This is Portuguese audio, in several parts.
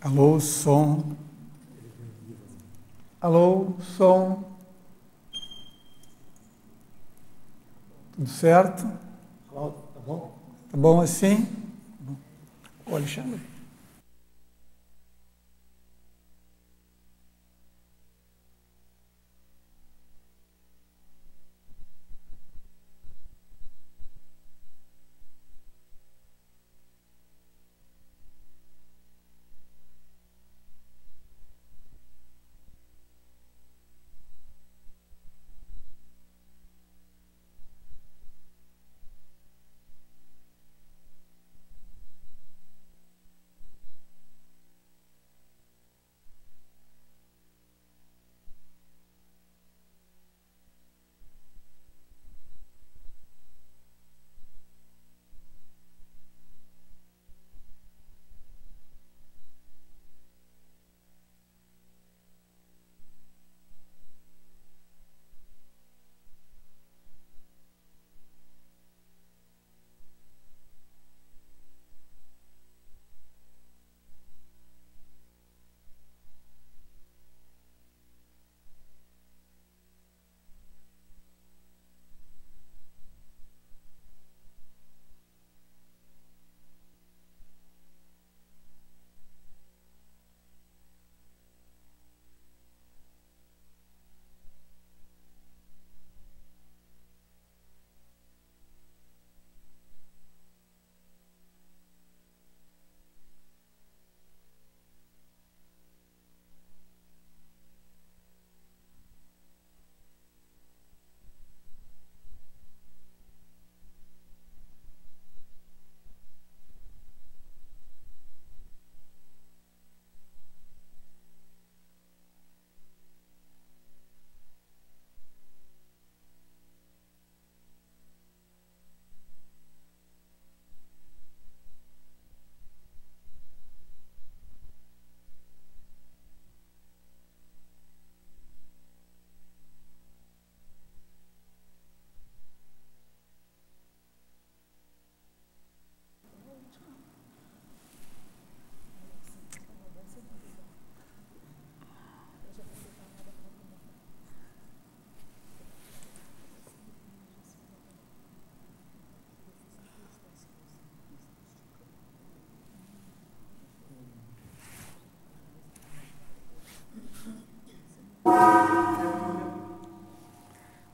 Alô, som. Alô, som. Tudo certo? Tá bom? Tá bom assim? Ô, Alexandre.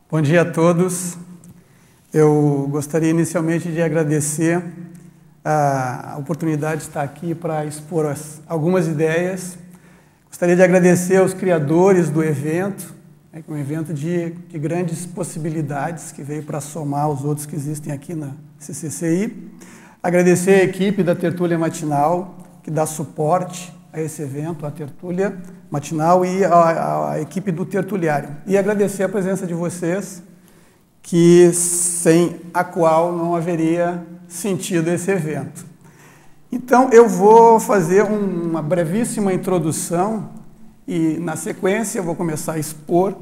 Bom dia a todos. Eu gostaria inicialmente de agradecer a oportunidade de estar aqui para expor algumas ideias. Gostaria de agradecer aos criadores do evento, que é um evento de grandes possibilidades, que veio para somar os outros que existem aqui na CCCI. Agradecer a equipe da Tertúlia Matinal, que dá suporte a esse evento, a Tertúlia Matinal e a equipe do Tertuliário. E agradecer a presença de vocês, que sem a qual não haveria sentido esse evento. Então, eu vou fazer uma brevíssima introdução e, na sequência, eu vou começar a expor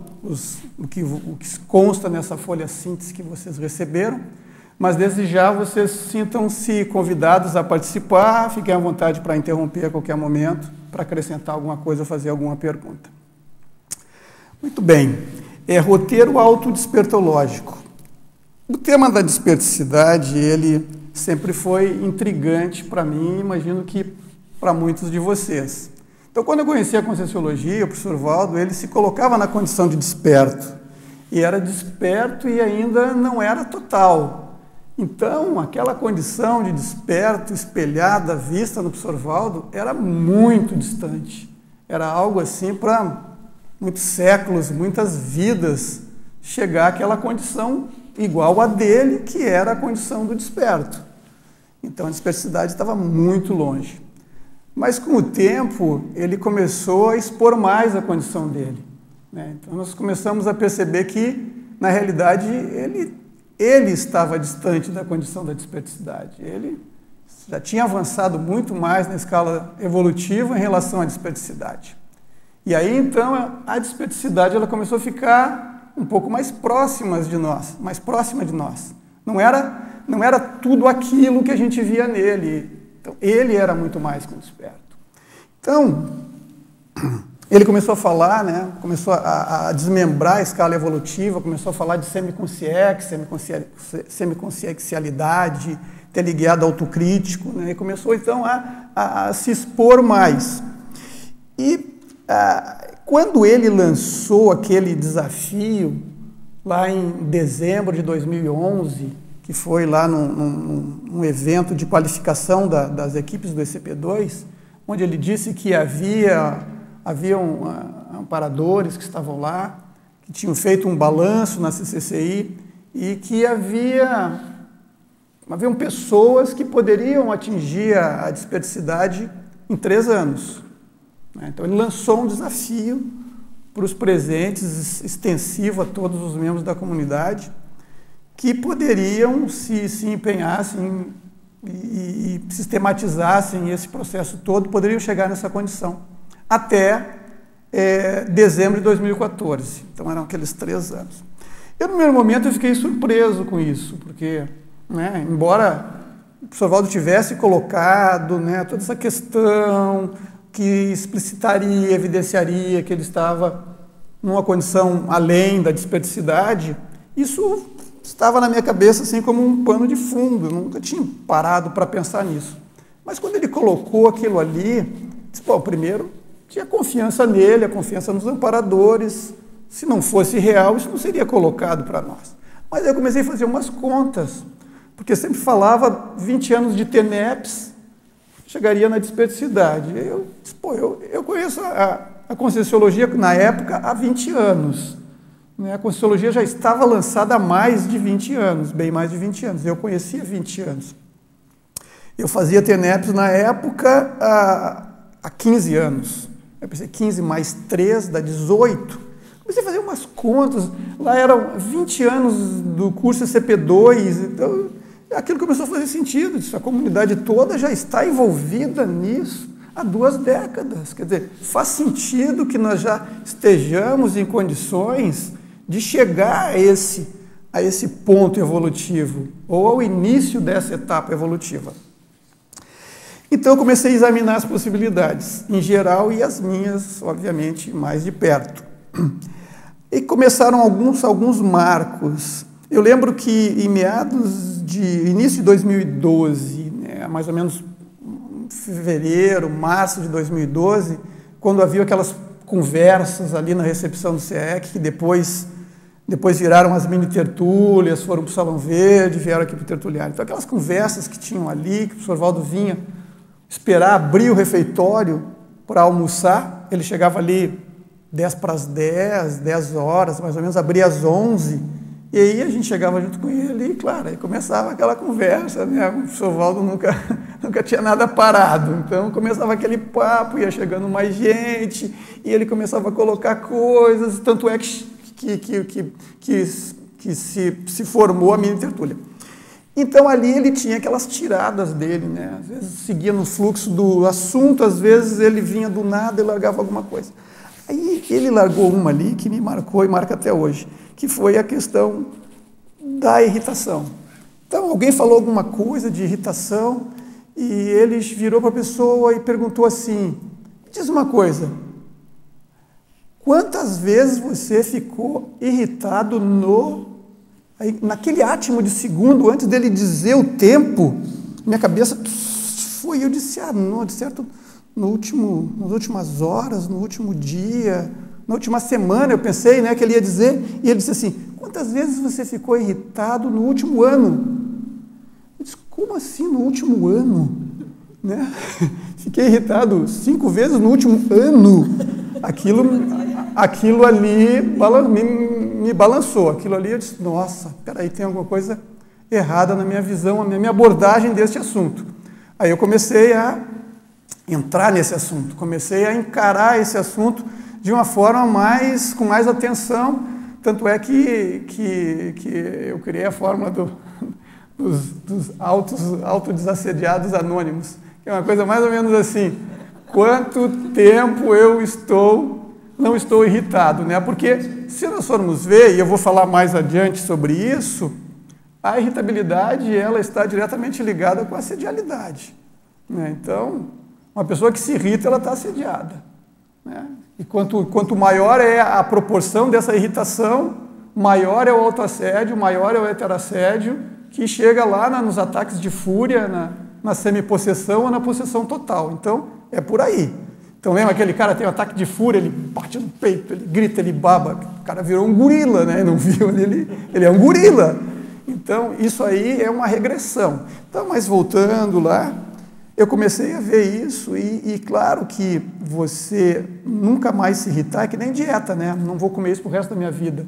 o que consta nessa folha síntese que vocês receberam, mas desde já vocês sintam-se convidados a participar, fiquem à vontade para interromper a qualquer momento, para acrescentar alguma coisa ou fazer alguma pergunta. Muito bem, roteiro autodespertológico. O tema da desperticidade, ele sempre foi intrigante para mim, imagino que para muitos de vocês. Então, quando eu conheci a Conscienciologia, o professor Valdo, ele se colocava na condição de desperto, e era desperto e ainda não era total. Então, aquela condição de desperto, espelhada, vista no professor Valdo, era muito distante. Era algo assim para muitos séculos, muitas vidas, chegar àquela condição igual a dele, que era a condição do desperto. Então, a dispersidade estava muito longe. Mas, com o tempo, ele começou a expor mais a condição dele, né? Então, nós começamos a perceber que, na realidade, ele estava distante da condição da desperticidade. Ele já tinha avançado muito mais na escala evolutiva em relação à desperticidade. E aí, então, a desperticidade ela começou a ficar um pouco mais próxima de nós. Não era tudo aquilo que a gente via nele. Então, ele era muito mais que um desperto. Então, ele começou a falar, né, começou a desmembrar a escala evolutiva, começou a falar de semiconsciencialidade, teleguiado autocrítico, né, e começou então a se expor mais. E quando ele lançou aquele desafio, lá em dezembro de 2011, que foi lá num evento de qualificação das equipes do ECP2, onde ele disse que haviam amparadores que estavam lá, que tinham feito um balanço na CCCI e que haviam pessoas que poderiam atingir a desperticidade em 3 anos. Então ele lançou um desafio para os presentes, extensivo a todos os membros da comunidade, que poderiam, se empenhassem e sistematizassem esse processo todo, poderiam chegar nessa condição, até dezembro de 2014. Então eram aqueles 3 anos. Eu, no primeiro momento, eu fiquei surpreso com isso, porque, né, embora o professor Valdo tivesse colocado, né, toda essa questão que explicitaria, evidenciaria que ele estava numa condição além da desperticidade, isso estava na minha cabeça assim como um pano de fundo, eu nunca tinha parado para pensar nisso. Mas quando ele colocou aquilo ali, disse, pô, primeiro, tinha confiança nele, a confiança nos amparadores, se não fosse real, isso não seria colocado para nós. Mas aí eu comecei a fazer umas contas, porque sempre falava 20 anos de TENEPS, chegaria na desperticidade. Eu disse, pô, eu conheço a Conscienciologia na época há 20 anos. A Conscienciologia já estava lançada há mais de 20 anos, bem mais de 20 anos. Eu conhecia há 20 anos. Eu fazia TENEPS na época há 15 anos. Eu pensei, 15 mais 3 dá 18. Comecei a fazer umas contas. Lá eram 20 anos do curso CP2, então aquilo começou a fazer sentido. A comunidade toda já está envolvida nisso há 2 décadas. Quer dizer, faz sentido que nós já estejamos em condições de chegar a esse ponto evolutivo, ou ao início dessa etapa evolutiva. Então eu comecei a examinar as possibilidades, em geral, e as minhas, obviamente, mais de perto. E começaram alguns marcos. Eu lembro que em início de 2012, né, mais ou menos fevereiro, março de 2012, quando havia aquelas conversas ali na recepção do CEEC, que depois viraram as mini tertúlias, foram para o Salão Verde, vieram aqui para o tertuliário. Então aquelas conversas que tinham ali, que o professor Valdo vinha esperar abrir o refeitório para almoçar, ele chegava ali 10 para as 10, 10 horas, mais ou menos, abria às 11, e aí a gente chegava junto com ele e, claro, aí começava aquela conversa, né? O professor Valdo nunca tinha nada parado, então começava aquele papo, ia chegando mais gente, e ele começava a colocar coisas, tanto é que se formou a mini tertúlia. Então ali ele tinha aquelas tiradas dele, né? Às vezes seguia no fluxo do assunto, às vezes ele vinha do nada e largava alguma coisa. Aí ele largou uma ali que me marcou e marca até hoje, que foi a questão da irritação. Então alguém falou alguma coisa de irritação e ele virou para a pessoa e perguntou assim, diz uma coisa, quantas vezes você ficou irritado naquele átimo de segundo, antes dele dizer o tempo, minha cabeça foi, eu disse, não, de certo, nas últimas horas, no último dia, na última semana, eu pensei, né, que ele ia dizer, e ele disse assim, quantas vezes você ficou irritado no último ano? Eu disse, como assim no último ano? Né? Fiquei irritado 5 vezes no último ano. Aquilo ali me balançou, aquilo ali eu disse, nossa, peraí, tem alguma coisa errada na minha visão, na minha abordagem deste assunto. Aí eu comecei a entrar nesse assunto, comecei a encarar esse assunto de uma forma com mais atenção, tanto é que eu criei a fórmula dos autodesassediados anônimos, que é uma coisa mais ou menos assim, quanto tempo eu não estou irritado, né? Porque se nós formos ver, e eu vou falar mais adiante sobre isso, a irritabilidade ela está diretamente ligada com a assedialidade, né? Então, Uma pessoa que se irrita, ela está assediada, né? E quanto maior é a proporção dessa irritação, maior é o autoassédio, maior é o heterassédio, que chega lá nos ataques de fúria, na semipossessão ou na possessão total. Então, é por aí. Então, lembra aquele cara tem um ataque de fúria, ele bate no peito, ele grita, ele baba. O cara virou um gorila, né? Não viu? Ele é um gorila. Então, isso aí é uma regressão. Então, mas voltando lá, eu comecei a ver isso e claro que você nunca mais se irritar, é que nem dieta, né? Não vou comer isso pro resto da minha vida.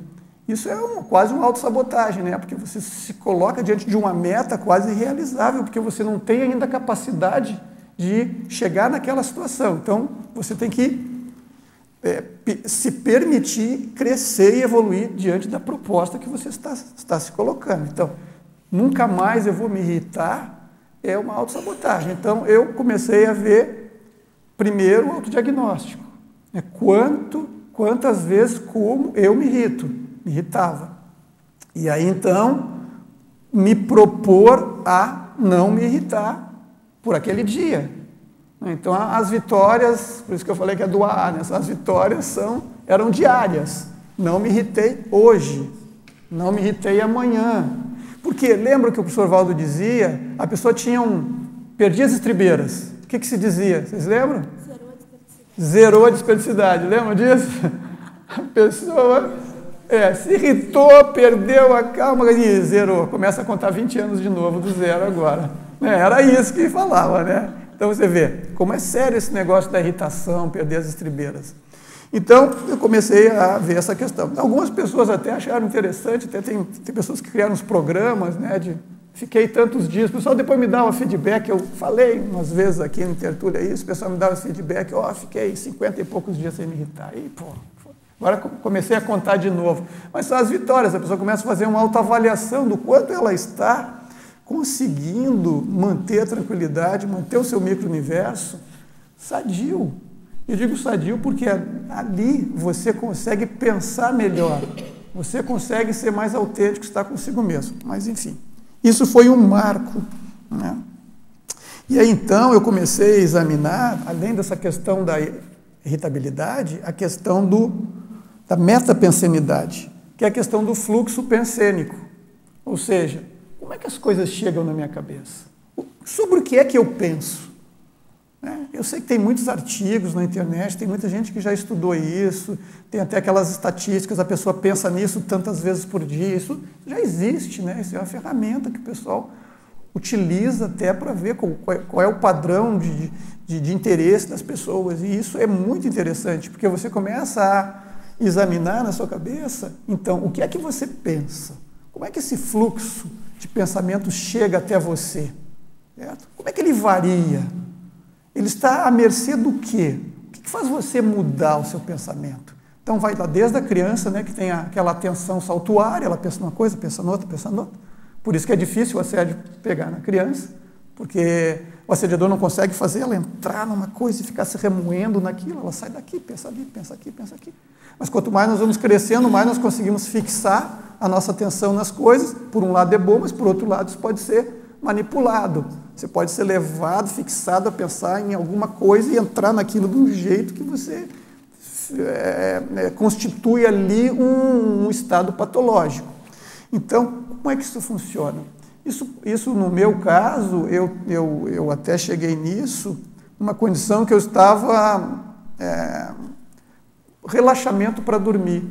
Isso é quase uma autossabotagem, né? Porque você se coloca diante de uma meta quase irrealizável, porque você não tem ainda a capacidade de chegar naquela situação. Então, você tem que se permitir crescer e evoluir diante da proposta que você está se colocando. Então, nunca mais eu vou me irritar, é uma autossabotagem. Então, eu comecei a ver, primeiro, o autodiagnóstico. Quantas vezes, como eu me irritava. E aí, então, me propor a não me irritar por aquele dia. Então, as vitórias, por isso que eu falei que é do AA, né? As vitórias eram diárias. Não me irritei hoje, não me irritei amanhã. Porque, lembra que o professor Valdo dizia, a pessoa perdia as estribeiras. O que se dizia? Vocês lembram? Zerou a desperdicidade. Lembra disso? A pessoa se irritou, perdeu a calma e zerou. Começa a contar 20 anos de novo do zero agora. Era isso que falava, né? Então você vê como é sério esse negócio da irritação, perder as estribeiras. Então eu comecei a ver essa questão. Algumas pessoas até acharam interessante, até tem pessoas que criaram uns programas, né? Fiquei tantos dias, o pessoal depois me dava feedback, eu falei umas vezes aqui no Tertúlia isso, o pessoal me dava feedback, fiquei 50 e poucos dias sem me irritar. E, agora comecei a contar de novo. Mas são as vitórias, a pessoa começa a fazer uma autoavaliação do quanto ela está conseguindo manter a tranquilidade, manter o seu micro-universo sadio. Eu digo sadio porque ali você consegue pensar melhor, você consegue ser mais autêntico, estar consigo mesmo. Mas, enfim, isso foi um marco, né? E aí, então, eu comecei a examinar, além dessa questão da irritabilidade, a questão da metapensenidade, que é a questão do fluxo pensênico. Ou seja, como é que as coisas chegam na minha cabeça? Sobre o que é que eu penso? Eu sei que tem muitos artigos na internet, tem muita gente que já estudou isso, tem até aquelas estatísticas, a pessoa pensa nisso tantas vezes por dia, isso já existe, né? Isso é uma ferramenta que o pessoal utiliza até para ver qual é o padrão de interesse das pessoas, e isso é muito interessante, porque você começa a examinar na sua cabeça, então, o que é que você pensa? Como é que esse fluxo de pensamento chega até você? Certo? Como é que ele varia? Ele está à mercê do quê? O que faz você mudar o seu pensamento? Então, vai lá desde a criança, né, que tem aquela atenção saltuária, ela pensa numa coisa, pensa noutra, pensa noutra. Por isso que é difícil o assédio pegar na criança, porque o assediador não consegue fazer ela entrar numa coisa e ficar se remoendo naquilo. Ela sai daqui, pensa ali, pensa aqui, pensa aqui. Mas quanto mais nós vamos crescendo, mais nós conseguimos fixar a nossa atenção nas coisas. Por um lado é bom, mas por outro lado isso pode ser manipulado. Você pode ser levado, fixado a pensar em alguma coisa e entrar naquilo de um jeito que você constitui ali um estado patológico. Então, como é que isso funciona? Isso no meu caso, eu até cheguei nisso, numa condição que eu estava relaxamento para dormir.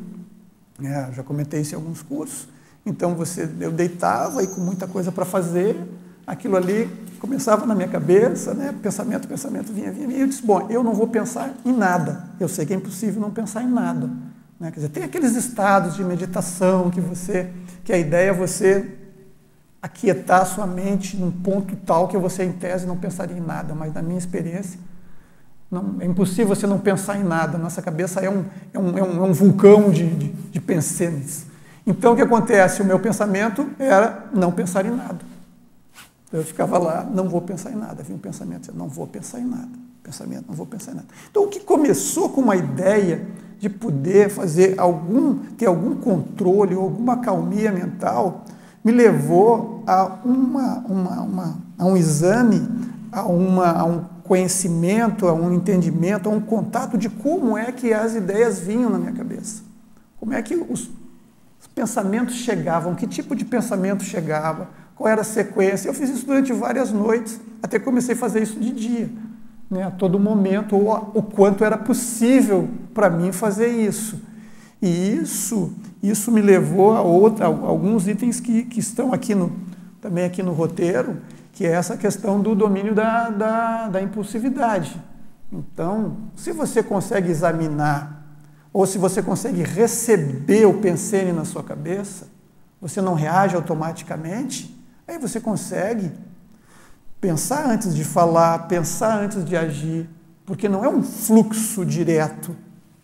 Já comentei isso em alguns cursos. Então, eu deitava e com muita coisa para fazer, aquilo ali começava na minha cabeça, né? Pensamento vinha, e eu disse, bom, eu não vou pensar em nada. Eu sei que é impossível não pensar em nada. Né? Quer dizer, tem aqueles estados de meditação que a ideia é você aquietar a sua mente num ponto tal que você, em tese, não pensaria em nada, mas na minha experiência, é impossível você não pensar em nada. Nossa cabeça é um vulcão de pensamentos. Então, o que acontece? O meu pensamento era não pensar em nada. Eu ficava lá, não vou pensar em nada. Vinha um pensamento, não vou pensar em nada. Pensamento, não vou pensar em nada. Então, o que começou com uma ideia de poder ter algum controle, alguma calmia mental, me levou a um exame, a conhecimento, a um entendimento, a um contato de como é que as ideias vinham na minha cabeça. Como é que os pensamentos chegavam, que tipo de pensamento chegava, qual era a sequência. Eu fiz isso durante várias noites, até comecei a fazer isso de dia, né, a todo momento, ou o quanto era possível para mim fazer isso. E isso me levou a alguns itens que estão aqui também aqui no roteiro, que é essa questão do domínio da impulsividade. Então, se você consegue examinar, ou se você consegue receber o pensene na sua cabeça, você não reage automaticamente, aí você consegue pensar antes de falar, pensar antes de agir, porque não é um fluxo direto.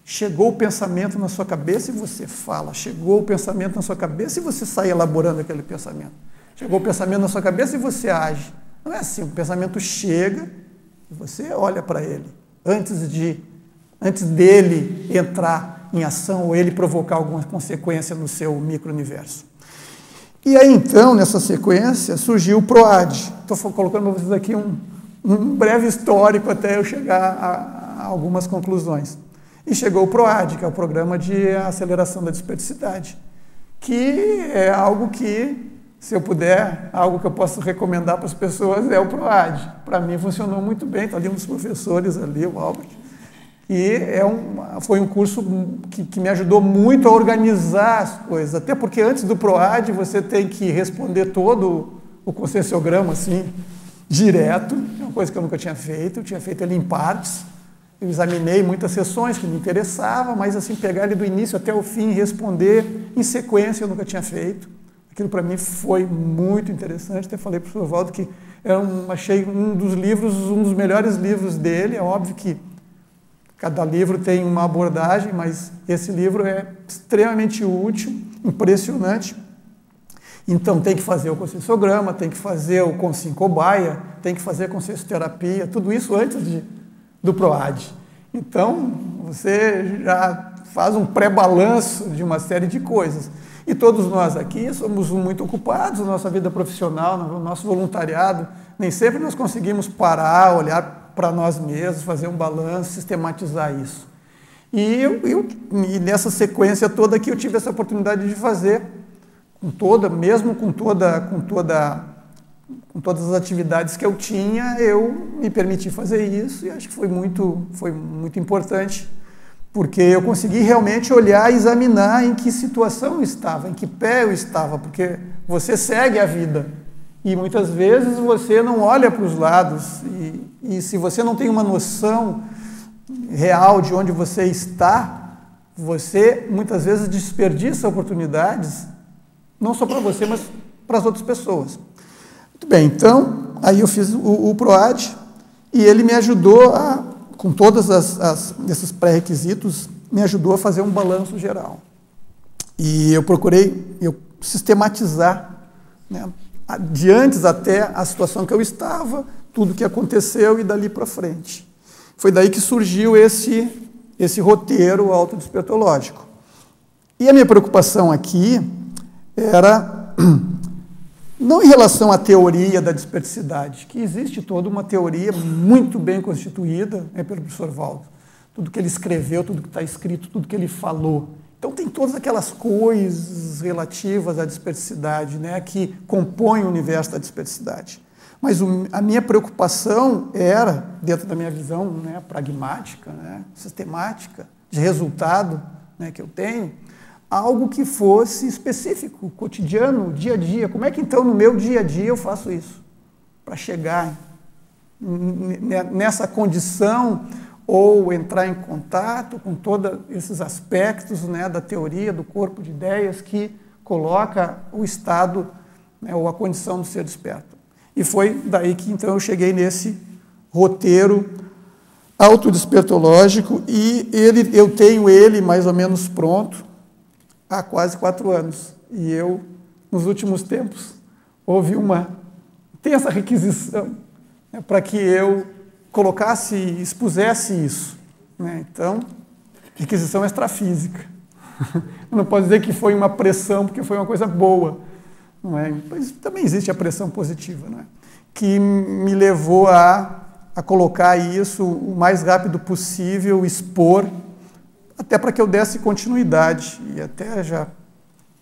Chegou o pensamento na sua cabeça e você fala, chegou o pensamento na sua cabeça e você sai elaborando aquele pensamento. Chegou o pensamento na sua cabeça e você age. Não é assim, o pensamento chega e você olha para ele, antes dele entrar em ação ou ele provocar alguma consequência no seu micro-universo. E aí, então, nessa sequência, surgiu o PROAD. Estou colocando para vocês aqui um breve histórico até eu chegar a algumas conclusões. E chegou o PROAD, que é o Programa de Aceleração da Desperticidade, que é algo que, se eu puder, algo que eu posso recomendar para as pessoas é o PROAD. Para mim funcionou muito bem, está ali um dos professores ali, o Albert. E foi um curso que me ajudou muito a organizar as coisas, até porque antes do PROAD você tem que responder todo o conscienciograma, assim, direto, é uma coisa que eu nunca tinha feito, eu tinha feito ele em partes, eu examinei muitas sessões que me interessavam, mas assim, pegar ele do início até o fim e responder em sequência eu nunca tinha feito. Aquilo para mim foi muito interessante, até falei para o professor Valdo que achei um dos melhores livros dele, é óbvio que cada livro tem uma abordagem, mas esse livro é extremamente útil, impressionante. Então tem que fazer o conscienciograma, tem que fazer o Conscien Cobaia, tem que fazer a consciencioterapia, tudo isso antes do PROAD. Então você já faz um pré-balanço de uma série de coisas. E todos nós aqui somos muito ocupados na nossa vida profissional, no nosso voluntariado. Nem sempre nós conseguimos parar, olhar para nós mesmos, fazer um balanço, sistematizar isso. E nessa sequência toda aqui eu tive essa oportunidade de fazer, mesmo com todas as atividades que eu tinha, eu me permiti fazer isso e acho que foi muito importante, porque eu consegui realmente olhar e examinar em que situação eu estava, em que pé eu estava, porque você segue a vida e muitas vezes você não olha para os lados e se você não tem uma noção real de onde você está, você muitas vezes desperdiça oportunidades, não só para você, mas para as outras pessoas. Muito bem, então, aí eu fiz o PROAD e ele me ajudou com todos esses pré-requisitos, me ajudou a fazer um balanço geral. E eu procurei sistematizar, né, de antes até a situação que eu estava, tudo que aconteceu e dali para frente. Foi daí que surgiu esse roteiro autodespertológico. E a minha preocupação aqui era, não em relação à teoria da desperticidade, que existe toda uma teoria muito bem constituída pelo professor Valdo. Tudo que ele escreveu, tudo que está escrito, tudo que ele falou. Então tem todas aquelas coisas relativas à desperticidade, né, que compõem o universo da desperticidade. Mas a minha preocupação era, dentro da minha visão, né, pragmática, né, sistemática, de resultado, né, que eu tenho, algo que fosse específico, cotidiano, dia a dia. Como é que então no meu dia a dia eu faço isso? Para chegar nessa condição ou entrar em contato com todos esses aspectos, né, da teoria do corpo de ideias que coloca o estado, né, ou a condição do ser desperto. E foi daí que então eu cheguei nesse roteiro autodespertológico e eu tenho ele mais ou menos pronto há quase 4 anos. E eu, nos últimos tempos, tem essa requisição, né, para que eu colocasse e expusesse isso, né? Então, requisição extrafísica. Não posso dizer que foi uma pressão, porque foi uma coisa boa, não é? Mas também existe a pressão positiva, não é? Que me levou a a colocar isso o mais rápido possível, expor, até para que eu desse continuidade. E até já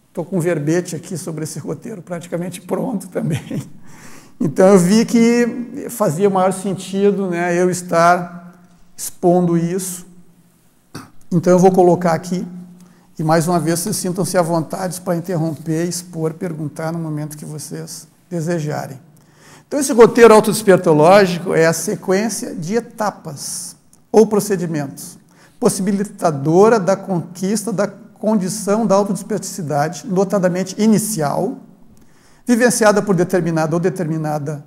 estou com um verbete aqui sobre esse roteiro praticamente pronto também. Então eu vi que fazia maior sentido, né, eu estar expondo isso. Então eu vou colocar aqui, e mais uma vez vocês sintam-se à vontade para interromper, expor, perguntar no momento que vocês desejarem. Então esse roteiro autodespertológico é a sequência de etapas ou procedimentos, possibilitadora da conquista da condição da autodesperticidade, notadamente inicial, vivenciada por determinada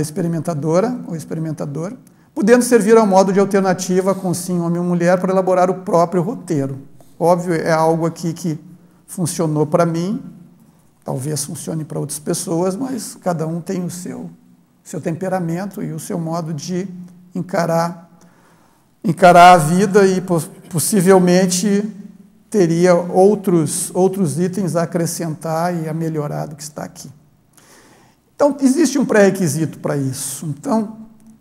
experimentadora ou experimentador, podendo servir ao modo de alternativa com sim, homem ou mulher, para elaborar o próprio roteiro. Óbvio, é algo aqui que funcionou para mim, talvez funcione para outras pessoas, mas cada um tem o seu temperamento e o seu modo de encarar a vida e possivelmente teria outros itens a acrescentar e a melhorar do que está aqui. Então, existe um pré-requisito para isso. Então,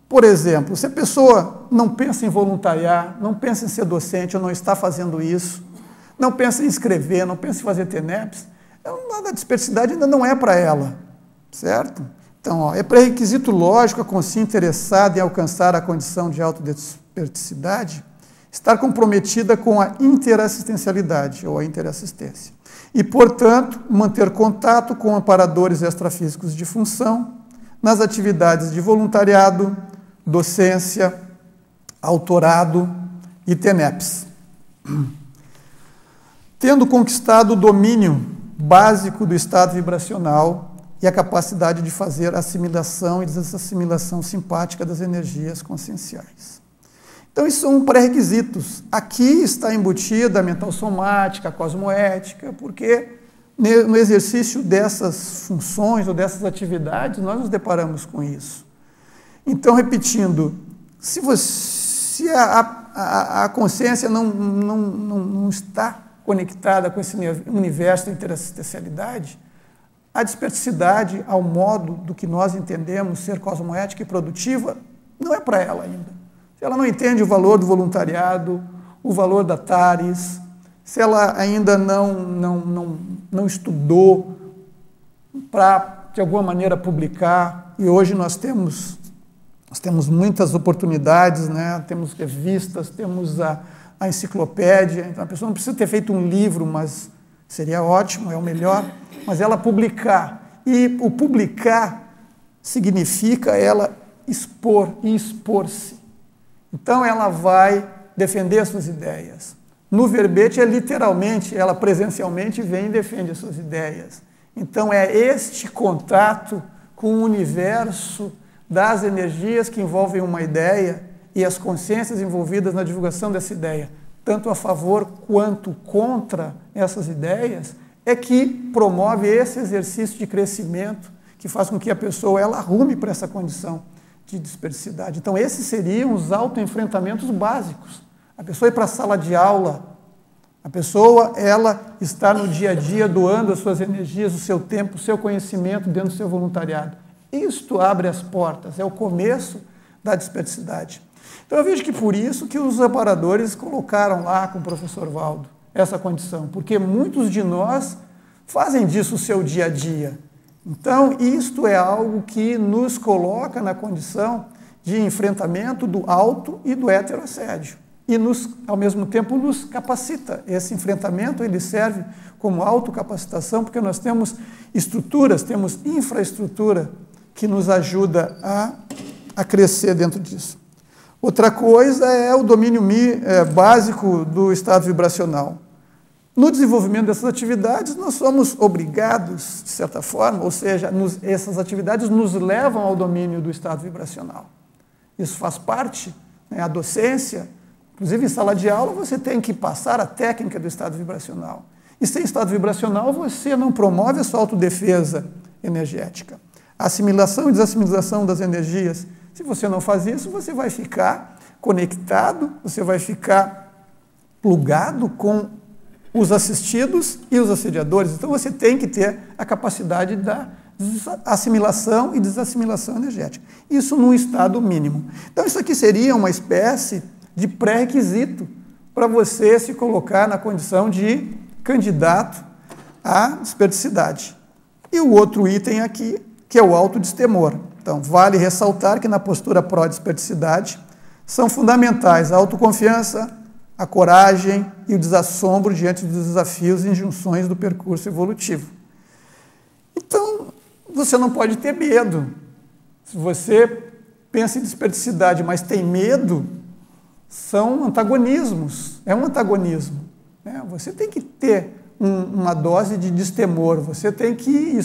por exemplo, se a pessoa não pensa em voluntariar, não pensa em ser docente ou não está fazendo isso, não pensa em escrever, não pensa em fazer TENEPS, a dispersidade ainda não é para ela, certo? Então, é pré-requisito lógico a consciência interessada em alcançar a condição de autodesperticidade, estar comprometida com a interassistencialidade ou a interassistência. E, portanto, manter contato com amparadores extrafísicos de função nas atividades de voluntariado, docência, autorado e TENEPS. Tendo conquistado o domínio básico do estado vibracional e a capacidade de fazer assimilação e desassimilação simpática das energias conscienciais. Então, isso são pré-requisitos. Aqui está embutida a mental somática, a cosmoética, porque no exercício dessas funções ou dessas atividades, nós nos deparamos com isso. Então, repetindo, se a consciência não está conectada com esse universo da interassistencialidade, a dispersidade, ao modo do que nós entendemos ser cosmoética e produtiva, não é para ela ainda. Se ela não entende o valor do voluntariado, o valor da TARES, se ela ainda não estudou para, de alguma maneira, publicar, e hoje nós temos muitas oportunidades, né? Temos revistas, temos a enciclopédia, então a pessoa não precisa ter feito um livro, mas seria ótimo, é o melhor, mas ela publicar. E o publicar significa ela expor e expor-se. Então ela vai defender suas ideias. No verbete é literalmente, ela presencialmente vem e defende as suas ideias. Então é este contato com o universo das energias que envolvem uma ideia e as consciências envolvidas na divulgação dessa ideia, tanto a favor quanto contra essas ideias, é que promove esse exercício de crescimento que faz com que a pessoa ela arrume para essa condição de dispersidade. Então, esses seriam os autoenfrentamentos básicos. A pessoa ir para a sala de aula, a pessoa ela está no dia a dia doando as suas energias, o seu tempo, o seu conhecimento dentro do seu voluntariado. Isto abre as portas, é o começo da dispersidade. Então, eu vejo que por isso que os amparadores colocaram lá com o professor Valdo essa condição, porque muitos de nós fazem disso o seu dia a dia. Então, isto é algo que nos coloca na condição de enfrentamento do auto e do heteroassédio. E, ao mesmo tempo, nos capacita. Esse enfrentamento ele serve como autocapacitação, porque nós temos estruturas, temos infraestrutura que nos ajuda a crescer dentro disso. Outra coisa é o domínio básico do estado vibracional. No desenvolvimento dessas atividades, nós somos obrigados, de certa forma, ou seja, essas atividades nos levam ao domínio do estado vibracional. Isso faz parte, né, a docência, inclusive em sala de aula, você tem que passar a técnica do estado vibracional. E sem estado vibracional, você não promove a sua autodefesa energética. A assimilação e desassimilação das energias. Se você não faz isso, você vai ficar conectado, você vai ficar plugado com os assistidos e os assediadores. Então, você tem que ter a capacidade da assimilação e desassimilação energética. Isso num estado mínimo. Então, isso aqui seria uma espécie de pré-requisito para você se colocar na condição de candidato à desperdicidade. E o outro item aqui, que é o autodestemor. Então, vale ressaltar que na postura pró-desperdicidade são fundamentais a autoconfiança, a coragem e o desassombro diante dos desafios e injunções do percurso evolutivo. Então, você não pode ter medo. Se você pensa em desperdicidade, mas tem medo, são antagonismos. É um antagonismo, né? Você tem que ter uma dose de destemor, você tem que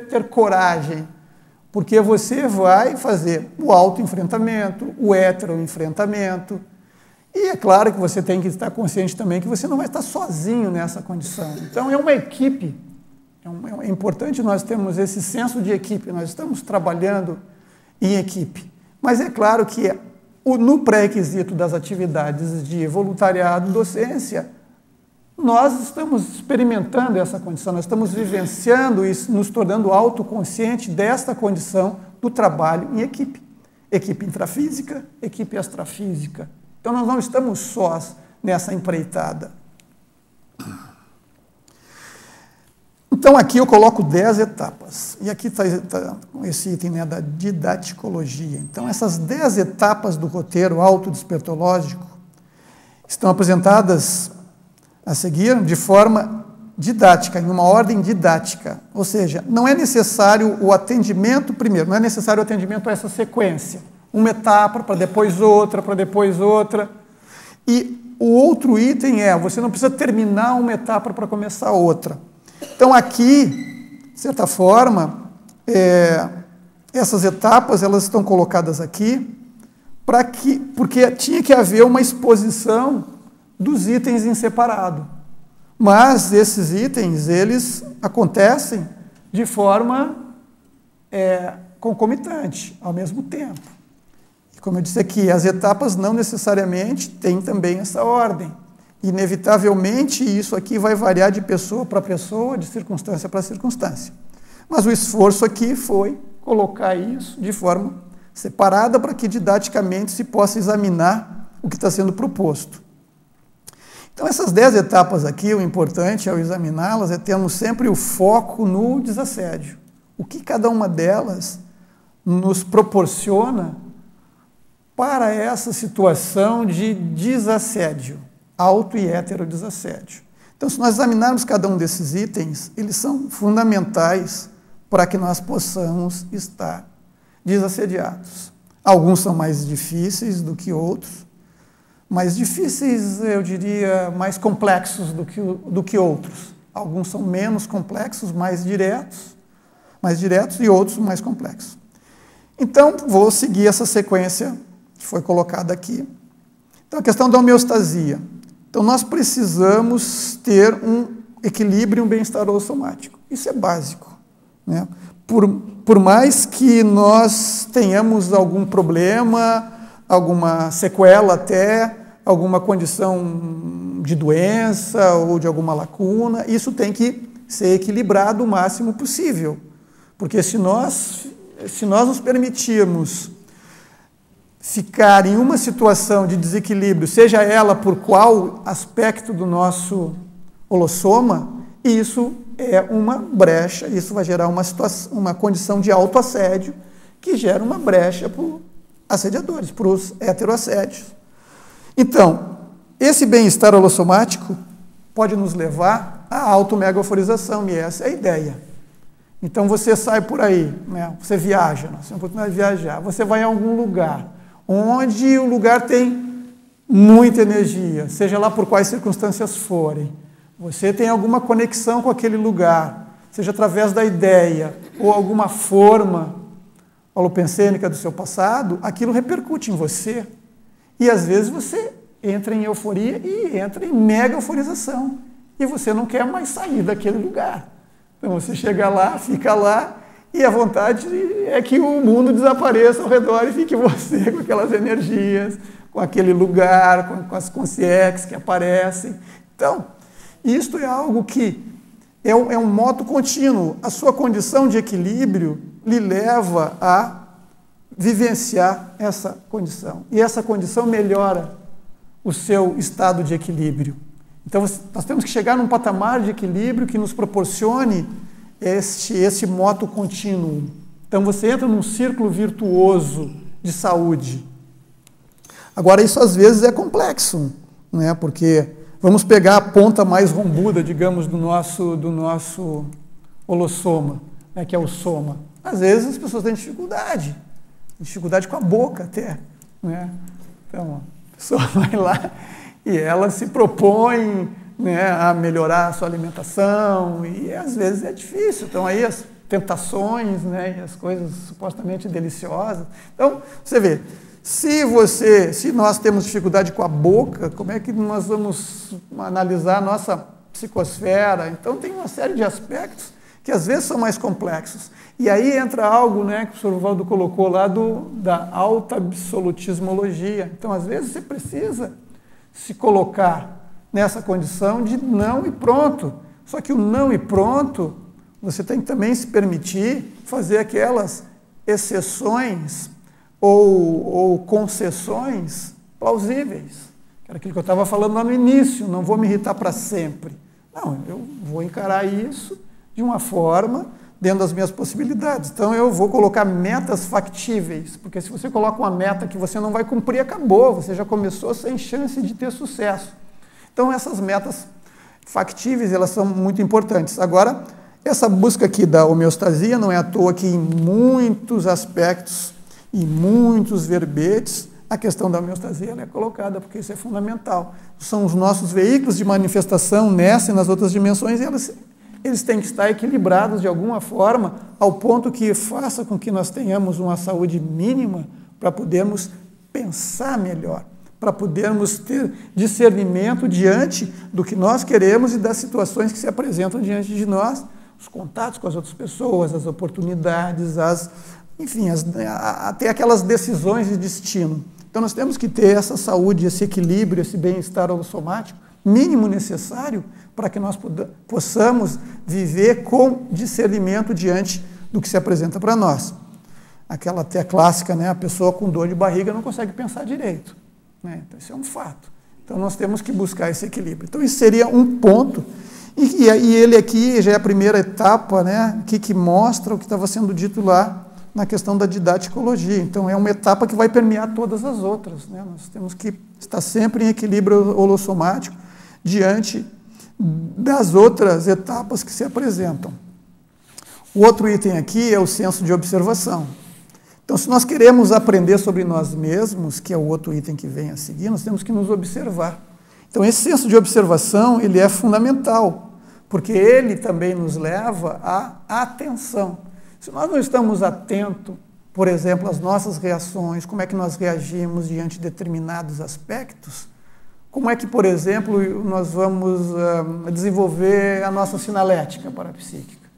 ter coragem, porque você vai fazer o autoenfrentamento, o heteroenfrentamento. E é claro que você tem que estar consciente também que você não vai estar sozinho nessa condição. Então, é uma equipe. É importante nós termos esse senso de equipe. Nós estamos trabalhando em equipe. Mas é claro que no pré-requisito das atividades de voluntariado e docência, nós estamos experimentando essa condição, nós estamos vivenciando isso, nos tornando autoconscientes desta condição do trabalho em equipe. Equipe intrafísica, equipe extrafísica. Então, nós não estamos sós nessa empreitada. Então, aqui eu coloco 10 etapas. E aqui está esse item, né, da didaticologia. Então, essas 10 etapas do roteiro autodespertológico estão apresentadas a seguir de forma didática, em uma ordem didática. Ou seja, não é necessário o atendimento primeiro, não é necessário o atendimento a essa sequência. Uma etapa, para depois outra, para depois outra. E o outro item é, você não precisa terminar uma etapa para começar outra. Então, aqui, de certa forma, essas etapas elas estão colocadas aqui porque tinha que haver uma exposição dos itens em separado. Mas esses itens, eles acontecem de forma concomitante, ao mesmo tempo. E como eu disse aqui, as etapas não necessariamente têm também essa ordem. Inevitavelmente, isso aqui vai variar de pessoa para pessoa, de circunstância para circunstância. Mas o esforço aqui foi colocar isso de forma separada para que didaticamente se possa examinar o que está sendo proposto. Então, essas 10 etapas aqui, o importante ao examiná-las é termos sempre o foco no desassédio. O que cada uma delas nos proporciona para essa situação de desassédio, auto e heterodesassédio. Então, se nós examinarmos cada um desses itens, eles são fundamentais para que nós possamos estar desassediados. Alguns são mais difíceis do que outros, mais difíceis, eu diria, mais complexos do que outros. Alguns são menos complexos, mais diretos, e outros mais complexos. Então, vou seguir essa sequência que foi colocada aqui. Então, a questão da homeostasia. Então, nós precisamos ter um equilíbrio e um bem-estar holossomático. Isso é básico, né? Por mais que nós tenhamos algum problema, alguma sequela até, alguma condição de doença ou de alguma lacuna, isso tem que ser equilibrado o máximo possível. Porque se nós nos permitirmos ficar em uma situação de desequilíbrio, seja ela por qual aspecto do nosso holossoma, isso é uma brecha, isso vai gerar uma condição de autoassédio que gera uma brecha para os assediadores, para os heteroassédios. Então, esse bem-estar holossomático pode nos levar à automegaforização, e essa é a ideia. Então, você sai por aí, né? Você viaja, nós temos a oportunidade de viajar, você vai a algum lugar, onde o lugar tem muita energia, seja lá por quais circunstâncias forem. Você tem alguma conexão com aquele lugar, seja através da ideia ou alguma forma holopensênica do seu passado, aquilo repercute em você. E às vezes você entra em euforia e entra em mega euforização. E você não quer mais sair daquele lugar. Então você chega lá, fica lá, e a vontade é que o mundo desapareça ao redor e fique você com aquelas energias, com aquele lugar, com as consciências que aparecem. Então, isto é algo que é um moto contínuo. A sua condição de equilíbrio lhe leva a vivenciar essa condição. E essa condição melhora o seu estado de equilíbrio. Então, nós temos que chegar num patamar de equilíbrio que nos proporcione esse moto contínuo. Então, você entra num círculo virtuoso de saúde. Agora, isso às vezes é complexo, né? Porque vamos pegar a ponta mais rombuda, digamos, do nosso holossoma, né? Que é o soma. Às vezes as pessoas têm dificuldade com a boca até, né? Então, a pessoa vai lá e ela se propõe, né, a melhorar a sua alimentação e às vezes é difícil. Então aí as tentações, né, e as coisas supostamente deliciosas. Então, você vê, se nós temos dificuldade com a boca, como é que nós vamos analisar a nossa psicosfera? Então tem uma série de aspectos que às vezes são mais complexos. E aí entra algo, né, que o professor Valdo colocou lá da alta absolutismologia. Então, às vezes, você precisa se colocar nessa condição de não e pronto. Só que o não e pronto, você tem que também se permitir fazer aquelas exceções ou concessões plausíveis. Era aquilo que eu estava falando lá no início, não vou me irritar para sempre. Não, eu vou encarar isso de uma forma dentro das minhas possibilidades. Então, eu vou colocar metas factíveis, porque se você coloca uma meta que você não vai cumprir, acabou, você já começou sem chance de ter sucesso. Então, essas metas factíveis, elas são muito importantes. Agora, essa busca aqui da homeostasia não é à toa que em muitos aspectos, em muitos verbetes, a questão da homeostasia ela é colocada, porque isso é fundamental. São os nossos veículos de manifestação nessa e nas outras dimensões, e eles têm que estar equilibrados de alguma forma, ao ponto que faça com que nós tenhamos uma saúde mínima para podermos pensar melhor, para podermos ter discernimento diante do que nós queremos e das situações que se apresentam diante de nós, os contatos com as outras pessoas, as oportunidades, até aquelas decisões de destino. Então, nós temos que ter essa saúde, esse equilíbrio, esse bem-estar holossomático mínimo necessário para que nós possamos viver com discernimento diante do que se apresenta para nós. Aquela até clássica, né? A pessoa com dor de barriga não consegue pensar direito, né? Então, isso é um fato. Então, nós temos que buscar esse equilíbrio. Então, isso seria um ponto, e ele aqui já é a primeira etapa, né? Que mostra o que estava sendo dito lá na questão da didaticologia. Então, é uma etapa que vai permear todas as outras, né? Nós temos que estar sempre em equilíbrio holossomático diante das outras etapas que se apresentam. O outro item aqui é o senso de observação. Então, se nós queremos aprender sobre nós mesmos, que é o outro item que vem a seguir, nós temos que nos observar. Então, esse senso de observação, ele é fundamental, porque ele também nos leva à atenção. Se nós não estamos atentos, por exemplo, às nossas reações, como é que nós reagimos diante de determinados aspectos, como é que, por exemplo, nós vamos desenvolver a nossa sinalética parapsíquica?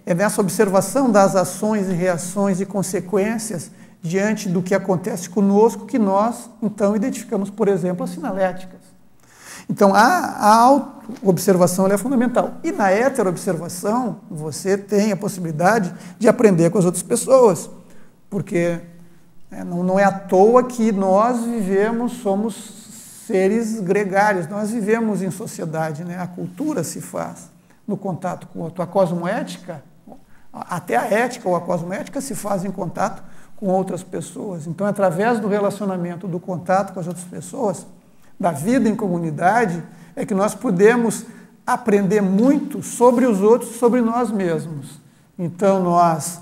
É nessa observação das ações e reações e consequências diante do que acontece conosco que nós, então, identificamos, por exemplo, as sinaléticas. Então, a auto-observação é fundamental. E na heteroobservação, você tem a possibilidade de aprender com as outras pessoas, porque não é à toa que nós somos seres gregários, nós vivemos em sociedade, né? A cultura se faz no contato com o outro. A cosmoética, até a ética ou a cosmoética se faz em contato com outras pessoas. Então, através do relacionamento, do contato com as outras pessoas, da vida em comunidade, é que nós podemos aprender muito sobre os outros, sobre nós mesmos. Então, nós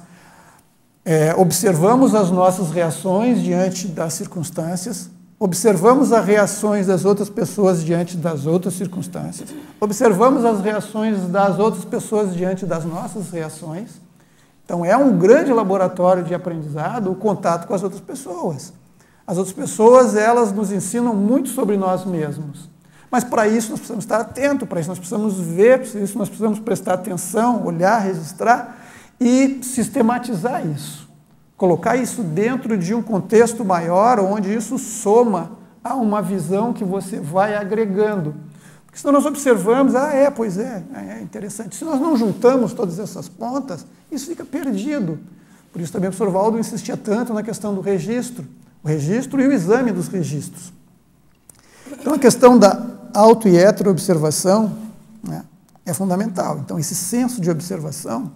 observamos as nossas reações diante das circunstâncias, observamos as reações das outras pessoas diante das outras circunstâncias, observamos as reações das outras pessoas diante das nossas reações. Então, é um grande laboratório de aprendizado o contato com as outras pessoas. As outras pessoas, elas nos ensinam muito sobre nós mesmos. Mas, para isso, nós precisamos estar atentos, para isso nós precisamos ver, para isso nós precisamos prestar atenção, olhar, registrar e sistematizar isso. Colocar isso dentro de um contexto maior, onde isso soma a uma visão que você vai agregando. Porque senão nós observamos, pois é interessante. Se nós não juntamos todas essas pontas, isso fica perdido. Por isso também o professor Valdo insistia tanto na questão do registro, o registro e o exame dos registros. Então a questão da auto e heteroobservação, né, é fundamental. Então esse senso de observação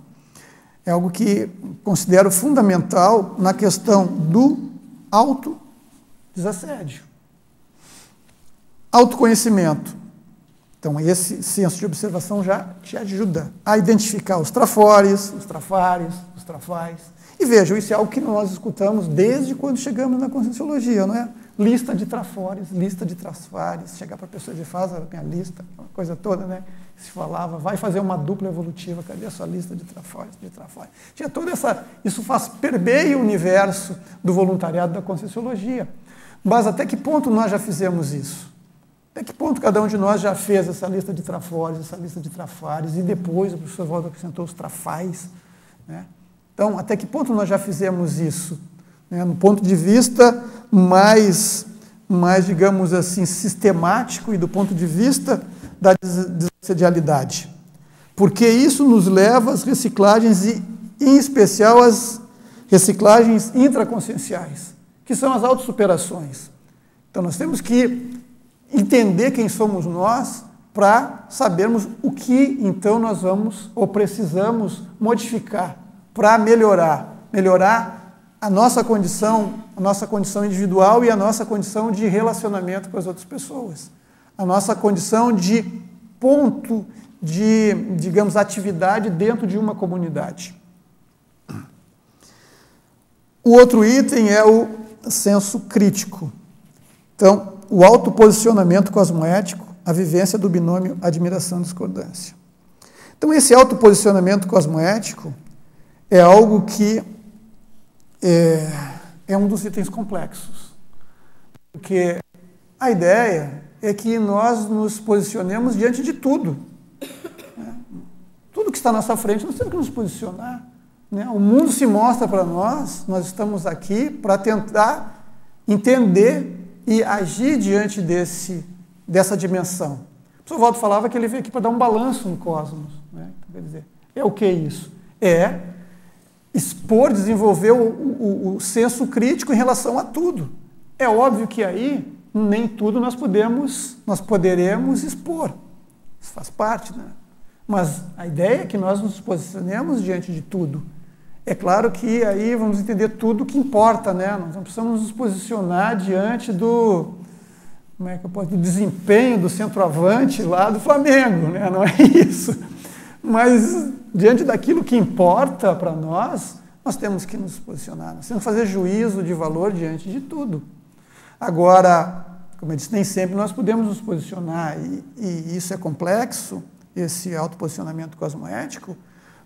é algo que considero fundamental na questão do autodesassédio. Autoconhecimento. Então, esse senso de observação já te ajuda a identificar os trafores, os trafares, os trafais. E vejam, isso é algo que nós escutamos desde quando chegamos na Conscienciologia, não é? Lista de trafores, lista de trafares. Chegar para a pessoa e dizer, faz a minha lista, uma coisa toda, né? Se falava, vai fazer uma dupla evolutiva, cadê a sua lista de trafores, de trafares? Tinha toda essa... Isso permeia o universo do voluntariado da Conscienciologia. Mas até que ponto nós já fizemos isso? Até que ponto cada um de nós já fez essa lista de trafores, essa lista de trafares, e depois o professor Valdo acrescentou os trafais, né? Então, até que ponto nós já fizemos isso? Né? No ponto de vista mais, digamos assim, sistemático e do ponto de vista da desassedialidade. Porque isso nos leva às reciclagens, e em especial às reciclagens intraconscienciais, que são as autossuperações. Então, nós temos que entender quem somos nós para sabermos o que, então, nós vamos ou precisamos modificar para melhorar a nossa condição individual e a nossa condição de relacionamento com as outras pessoas, a nossa condição de ponto de, digamos, atividade dentro de uma comunidade. O outro item é o senso crítico. Então, o autoposicionamento cosmoético, a vivência do binômio admiração-discordância. Então, esse autoposicionamento cosmoético é algo que é um dos itens complexos. Porque a ideia é que nós nos posicionemos diante de tudo. Né? Tudo que está à nossa frente, nós temos que nos posicionar. Né? O mundo se mostra para nós estamos aqui para tentar entender e agir diante dessa dimensão. O professor Valdo falava que ele veio aqui para dar um balanço no cosmos. Né? Então, quer dizer, é o que é isso? É expor, desenvolver o senso crítico em relação a tudo. É óbvio que aí nem tudo nós poderemos expor. Isso faz parte, né? Mas a ideia é que nós nos posicionemos diante de tudo. É claro que aí vamos entender tudo que importa, né? Nós não precisamos nos posicionar diante do desempenho do centroavante lá do Flamengo, né? Não é isso. Mas diante daquilo que importa para nós, nós temos que nos posicionar. Nós temos que fazer juízo de valor diante de tudo. Agora, como eu disse, nem sempre nós podemos nos posicionar, e isso é complexo, esse autoposicionamento cosmoético,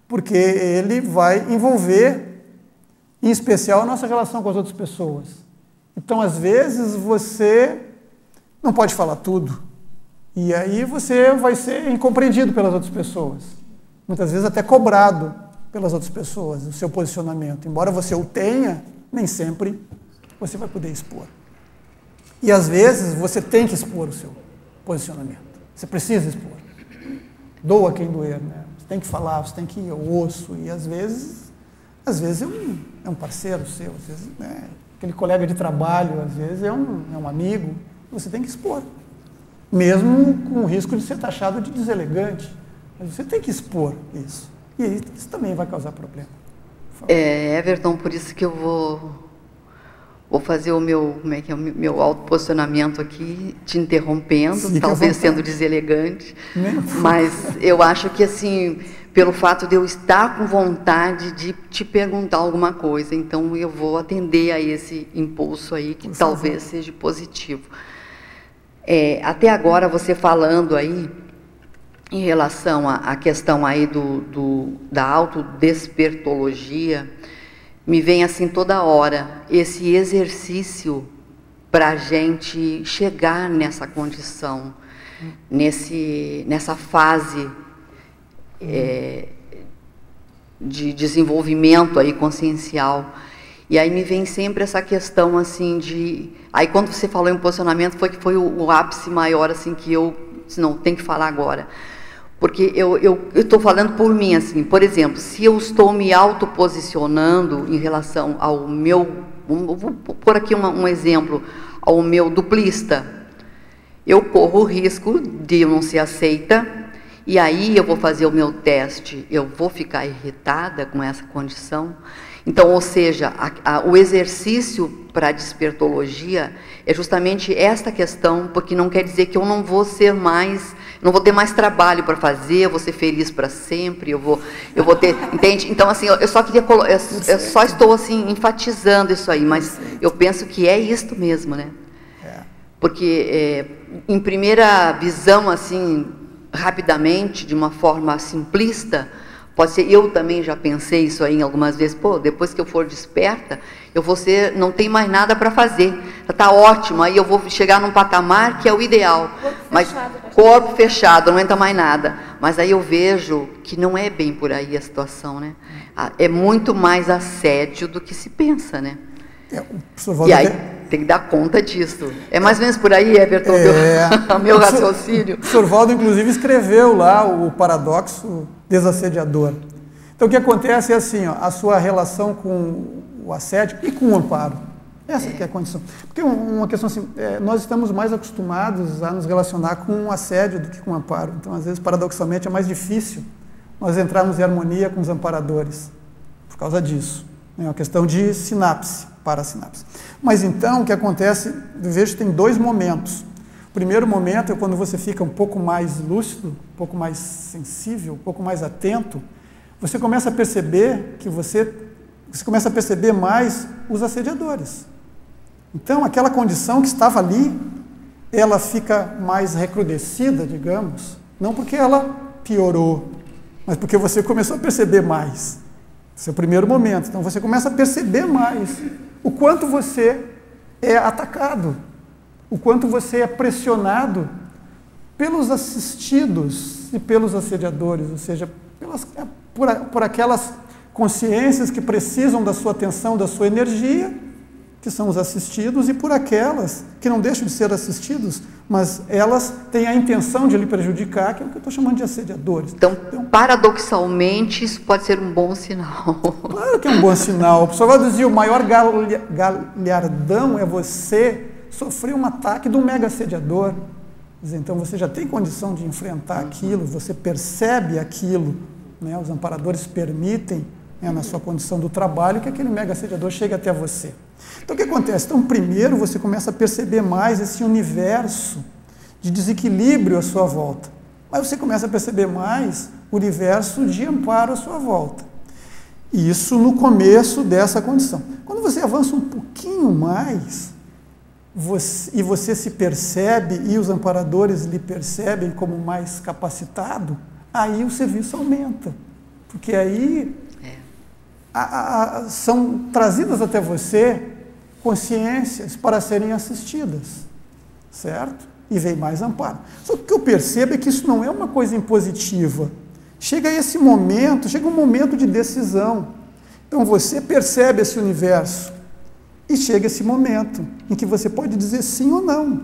porque ele vai envolver, em especial, a nossa relação com as outras pessoas. Então, às vezes, você não pode falar tudo, e aí você vai ser incompreendido pelas outras pessoas. Muitas vezes até cobrado pelas outras pessoas, o seu posicionamento. Embora você o tenha, nem sempre você vai poder expor. E, às vezes, você tem que expor o seu posicionamento. Você precisa expor. Doa quem doer, né? Você tem que falar, você tem que ir ao osso, e às vezes é um parceiro seu, às vezes, né? Aquele colega de trabalho, às vezes é um amigo, você tem que expor, mesmo com o risco de ser taxado de deselegante, mas você tem que expor isso, e isso também vai causar problema. Everton, por isso que eu vou fazer o meu, meu autoposicionamento aqui, te interrompendo, Fique talvez sendo deselegante, mas eu acho que, assim, pelo fato de eu estar com vontade de te perguntar alguma coisa, então eu vou atender a esse impulso aí, que talvez seja positivo. Até agora, você falando aí, em relação à questão aí da autodespertologia, me vem assim toda hora esse exercício para a gente chegar nessa condição, nessa fase de desenvolvimento aí consciencial. E aí me vem sempre essa questão assim de Aí quando você falou em posicionamento, foi o ápice maior, assim, que eu, não, tem que falar agora. Porque eu estou falando por mim, assim, por exemplo, se eu estou me autoposicionando em relação ao meu, vou pôr aqui um exemplo, ao meu duplista, eu corro o risco de eu não ser aceita, e aí eu vou fazer o meu teste, eu vou ficar irritada com essa condição. Então, ou seja, o exercício para a despertologia é justamente esta questão, porque não quer dizer que eu não vou ser mais, não vou ter mais trabalho para fazer, eu vou ser feliz para sempre, eu vou ter, entende? Então, assim, eu só queria, eu só estou assim enfatizando isso aí, mas eu penso que é isto mesmo, né? Porque em primeira visão, assim, rapidamente, de uma forma simplista, pode ser, eu também já pensei isso aí algumas vezes, pô, depois que eu for desperta, eu vou ser, não tem mais nada para fazer, está ótimo, aí eu vou chegar num patamar que é o ideal, mas corpo fechado, não entra mais nada, mas aí eu vejo que não é bem por aí a situação, né? É muito mais assédio do que se pensa, né? E aí tem que dar conta disso. É mais ou menos por aí, Everton, meu raciocínio. O Sr. Valdo, inclusive, escreveu lá o paradoxo desassediador. Então, o que acontece é assim, ó, a sua relação com o assédio e com o amparo. Essa que é a condição. Porque uma questão assim, nós estamos mais acostumados a nos relacionar com o assédio do que com o amparo. Então, às vezes, paradoxalmente, é mais difícil nós entrarmos em harmonia com os amparadores por causa disso. É uma questão de sinapse, parasinapse. Mas então, o que acontece, eu vejo que tem dois momentos. O primeiro momento é quando você fica um pouco mais lúcido, um pouco mais sensível, um pouco mais atento, você começa a perceber que você começa a perceber mais os assediadores. Então, aquela condição que estava ali, ela fica mais recrudescida, digamos, não porque ela piorou, mas porque você começou a perceber mais. Esse é o primeiro momento. Então, você começa a perceber mais o quanto você é atacado, o quanto você é pressionado pelos assistidos e pelos assediadores, ou seja, por aquelas consciências que precisam da sua atenção, da sua energia, que são os assistidos, e por aquelas que não deixam de ser assistidos, mas elas têm a intenção de lhe prejudicar, que é o que eu estou chamando de assediadores. Então, paradoxalmente, isso pode ser um bom sinal. Claro que é um bom sinal. O professor vai dizer, o maior galhardão é você sofrer um ataque de um mega assediador. Então, você já tem condição de enfrentar aquilo, você percebe aquilo, né? Os amparadores permitem, né, na sua condição do trabalho, que aquele mega assediador chegue até você. Então, o que acontece? Então, primeiro, você começa a perceber mais esse universo de desequilíbrio à sua volta. Mas você começa a perceber mais o universo de amparo à sua volta. Isso no começo dessa condição. Quando você avança um pouquinho mais, você se percebe e os amparadores lhe percebem como mais capacitado, aí o serviço aumenta. Porque aí são trazidas até você consciências para serem assistidas, certo? E vem mais amparo. Só que o que eu percebo é que isso não é uma coisa impositiva. Chega um momento de decisão. Então você percebe esse universo e chega esse momento em que você pode dizer sim ou não.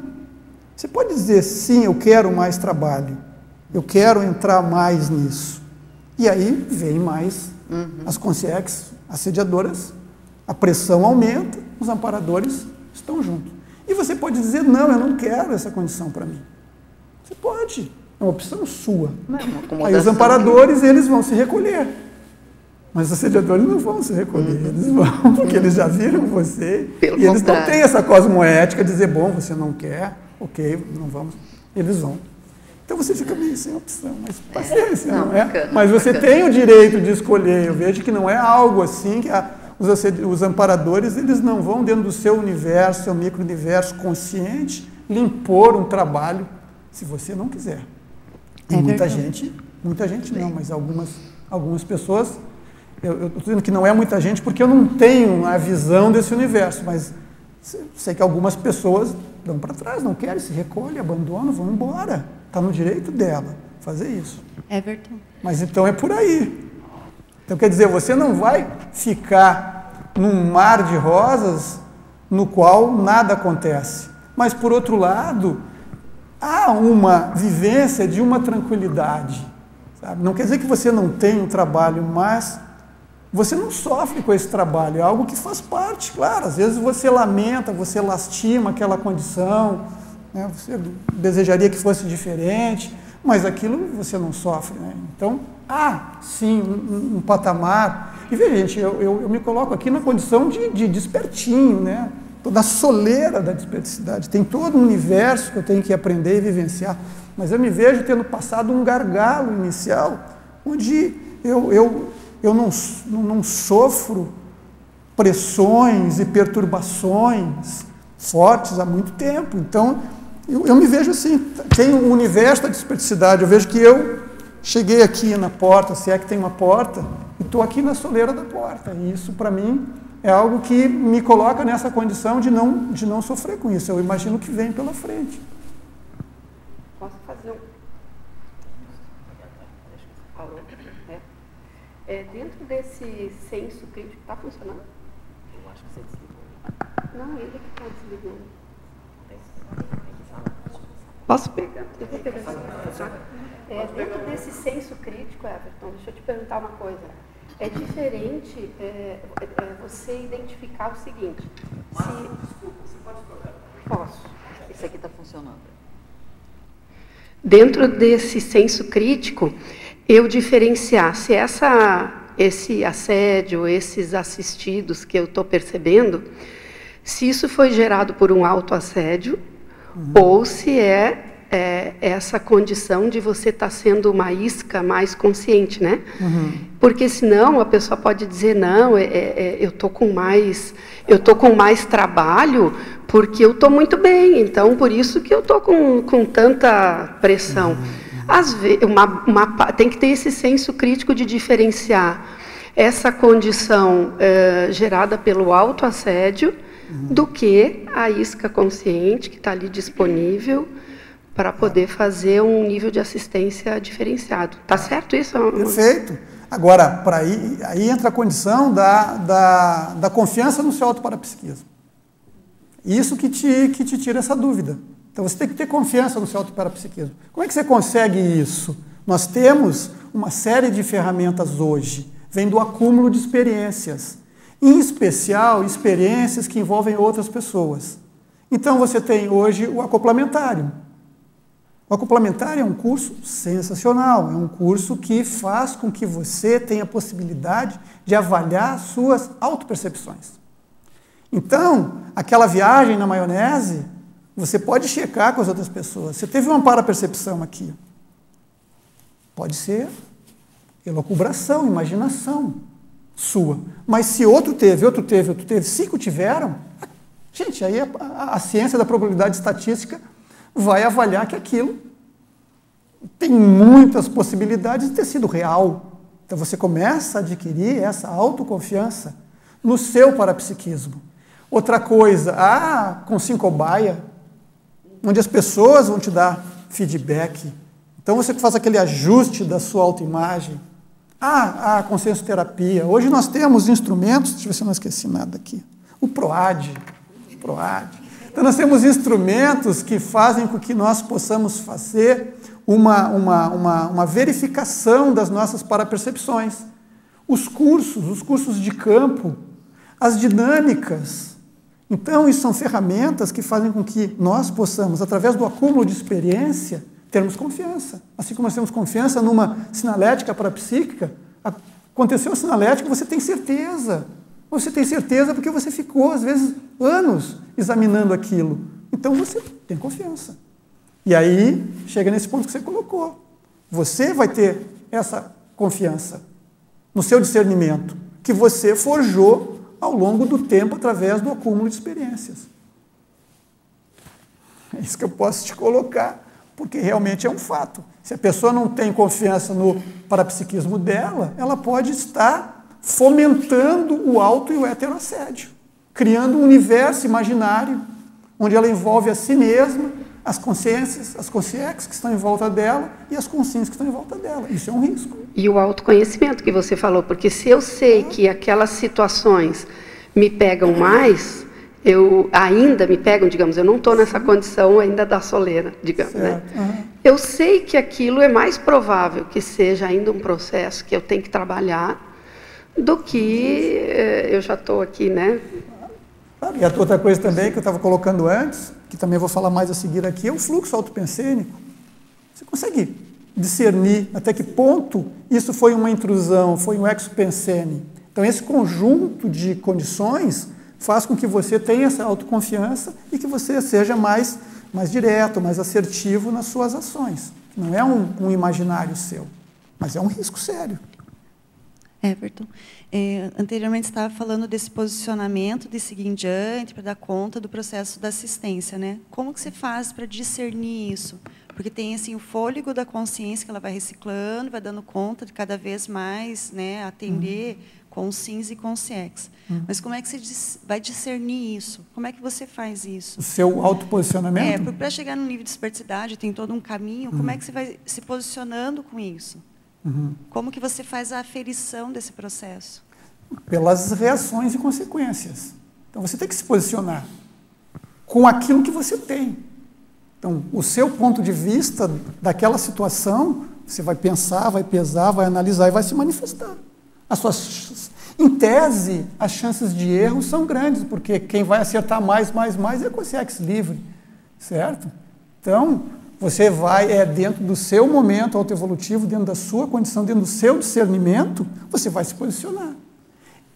Você pode dizer sim, eu quero mais trabalho, eu quero entrar mais nisso. E aí vem mais as consciências assediadoras, a pressão aumenta, os amparadores estão juntos. E você pode dizer, não, eu não quero essa condição para mim. Você pode, é uma opção sua. Aí os amparadores, eles vão se recolher. Mas os assediadores não vão se recolher, eles vão, porque eles já viram você. E eles não têm essa cosmoética de dizer, bom, você não quer, ok, não vamos. Eles vão. Então você fica meio sem opção, mas paciência, não é? Mas você tem o direito de escolher. Eu vejo que não é algo assim que os amparadores, eles não vão dentro do seu universo, seu micro-universo consciente, lhe impor um trabalho, se você não quiser. E muita gente não, mas algumas pessoas, eu estou dizendo que não é muita gente porque eu não tenho a visão desse universo, mas sei que algumas pessoas dão para trás, não querem, se recolhem, abandonam, vão embora. Está no direito dela fazer isso. Everton. Mas então é por aí. Então quer dizer, você não vai ficar num mar de rosas no qual nada acontece. Mas, por outro lado, há uma vivência de uma tranquilidade. Sabe? Não quer dizer que você não tem um trabalho, mas você não sofre com esse trabalho. É algo que faz parte, claro. Às vezes você lamenta, você lastima aquela condição, né? Você desejaria que fosse diferente, mas aquilo você não sofre. Né? Então, há, sim, um patamar. E veja, gente, eu me coloco aqui na condição de despertinho, né? Toda a soleira da desperticidade. Tem todo um universo que eu tenho que aprender e vivenciar. Mas eu me vejo tendo passado um gargalo inicial, onde eu não sofro pressões e perturbações fortes há muito tempo. Então, eu me vejo assim, tem um universo da desperticidade. Eu vejo que eu cheguei aqui na porta, se é que tem uma porta, e estou aqui na soleira da porta. E isso, para mim, é algo que me coloca nessa condição de não sofrer com isso. Eu imagino que vem pela frente. Posso fazer Alô? Dentro desse senso crítico, está funcionando? Eu acho que você desligou. Não, ele que está desligando. Posso pegar? Eu vou pegar. Dentro desse senso crítico, Everton, deixa eu te perguntar uma coisa. É diferente você identificar o seguinte. Desculpa, você pode trocar? Posso. Esse aqui está funcionando. Dentro desse senso crítico, eu diferenciar se esse assédio, esses assistidos que eu estou percebendo, se isso foi gerado por um autoassédio, ou se é essa condição de você estar sendo uma isca mais consciente, né? Porque senão a pessoa pode dizer, não, eu tô com mais trabalho porque eu estou muito bem, então por isso que eu estou com tanta pressão. Às vezes, tem que ter esse senso crítico de diferenciar essa condição gerada pelo autoassédio do que a isca consciente que está ali disponível para poder fazer um nível de assistência diferenciado. Tá certo isso? Perfeito. Agora, aí entra a condição da confiança no seu autoparapsiquismo. Isso que te tira essa dúvida. Então, você tem que ter confiança no seu autoparapsiquismo. Como é que você consegue isso? Nós temos uma série de ferramentas hoje, vem do acúmulo de experiências. Em especial, experiências que envolvem outras pessoas. Então, você tem hoje o acoplamentário. O acoplamentário é um curso sensacional, é um curso que faz com que você tenha a possibilidade de avaliar suas autopercepções. Então, aquela viagem na maionese, você pode checar com as outras pessoas. Você teve uma parapercepção aqui. Pode ser elucubração, imaginação sua. Mas se outro teve, 5 tiveram, gente, aí a ciência da probabilidade estatística vai avaliar que aquilo tem muitas possibilidades de ter sido real. Então você começa a adquirir essa autoconfiança no seu parapsiquismo. Outra coisa, com sincobaia, onde as pessoas vão te dar feedback. Então você faz aquele ajuste da sua autoimagem. A consciencioterapia. Hoje nós temos instrumentos, deixa eu ver se eu não esqueci nada aqui. O PROAD. Então nós temos instrumentos que fazem com que nós possamos fazer uma verificação das nossas parapercepções. Os cursos de campo, as dinâmicas. Então, isso são ferramentas que fazem com que nós possamos, através do acúmulo de experiência, termos confiança. Assim como nós temos confiança numa sinalética parapsíquica, aconteceu a sinalética, você tem certeza. Você tem certeza porque você ficou, às vezes, anos examinando aquilo. Então, você tem confiança. E aí, chega nesse ponto que você colocou. Você vai ter essa confiança no seu discernimento, que você forjou ao longo do tempo através do acúmulo de experiências. É isso que eu posso te colocar, porque realmente é um fato. Se a pessoa não tem confiança no parapsiquismo dela, ela pode estar fomentando o auto e o heteroassédio, criando um universo imaginário, onde ela envolve a si mesma, as consciências, as consciências que estão em volta dela e as consciências que estão em volta dela. Isso é um risco. E o autoconhecimento que você falou, porque se eu sei que aquelas situações me pegam mais, eu ainda me pego, digamos, eu não estou nessa condição ainda da soleira, digamos, né? Eu sei que aquilo é mais provável que seja ainda um processo que eu tenho que trabalhar do que eu já estou aqui, né? E a outra coisa também que eu estava colocando antes, que também vou falar mais a seguir aqui, é o fluxo autopensênico. Você consegue discernir até que ponto isso foi uma intrusão, foi um exopensene. Então, esse conjunto de condições faz com que você tenha essa autoconfiança e que você seja mais direto, mais assertivo nas suas ações. Não é um imaginário seu, mas é um risco sério. Everton, anteriormente você estava falando desse posicionamento, de seguir em diante, para dar conta do processo da assistência, né? Como que você faz para discernir isso? Porque tem assim, o fôlego da consciência que ela vai reciclando, vai dando conta de cada vez mais, né, atender com os sims e com os ex. Mas como é que você vai discernir isso? Como é que você faz isso? O seu autoposicionamento? Para chegar no nível de espertidade, tem todo um caminho. Como é que você vai se posicionando com isso? Como que você faz a aferição desse processo? Pelas reações e consequências. Então, você tem que se posicionar com aquilo que você tem. Então, o seu ponto de vista daquela situação, você vai pensar, vai pesar, vai analisar e vai se manifestar. Em tese, as chances de erro são grandes, porque quem vai acertar mais é a consciência livre, certo? Então, você vai, dentro do seu momento autoevolutivo, dentro da sua condição, dentro do seu discernimento, você vai se posicionar.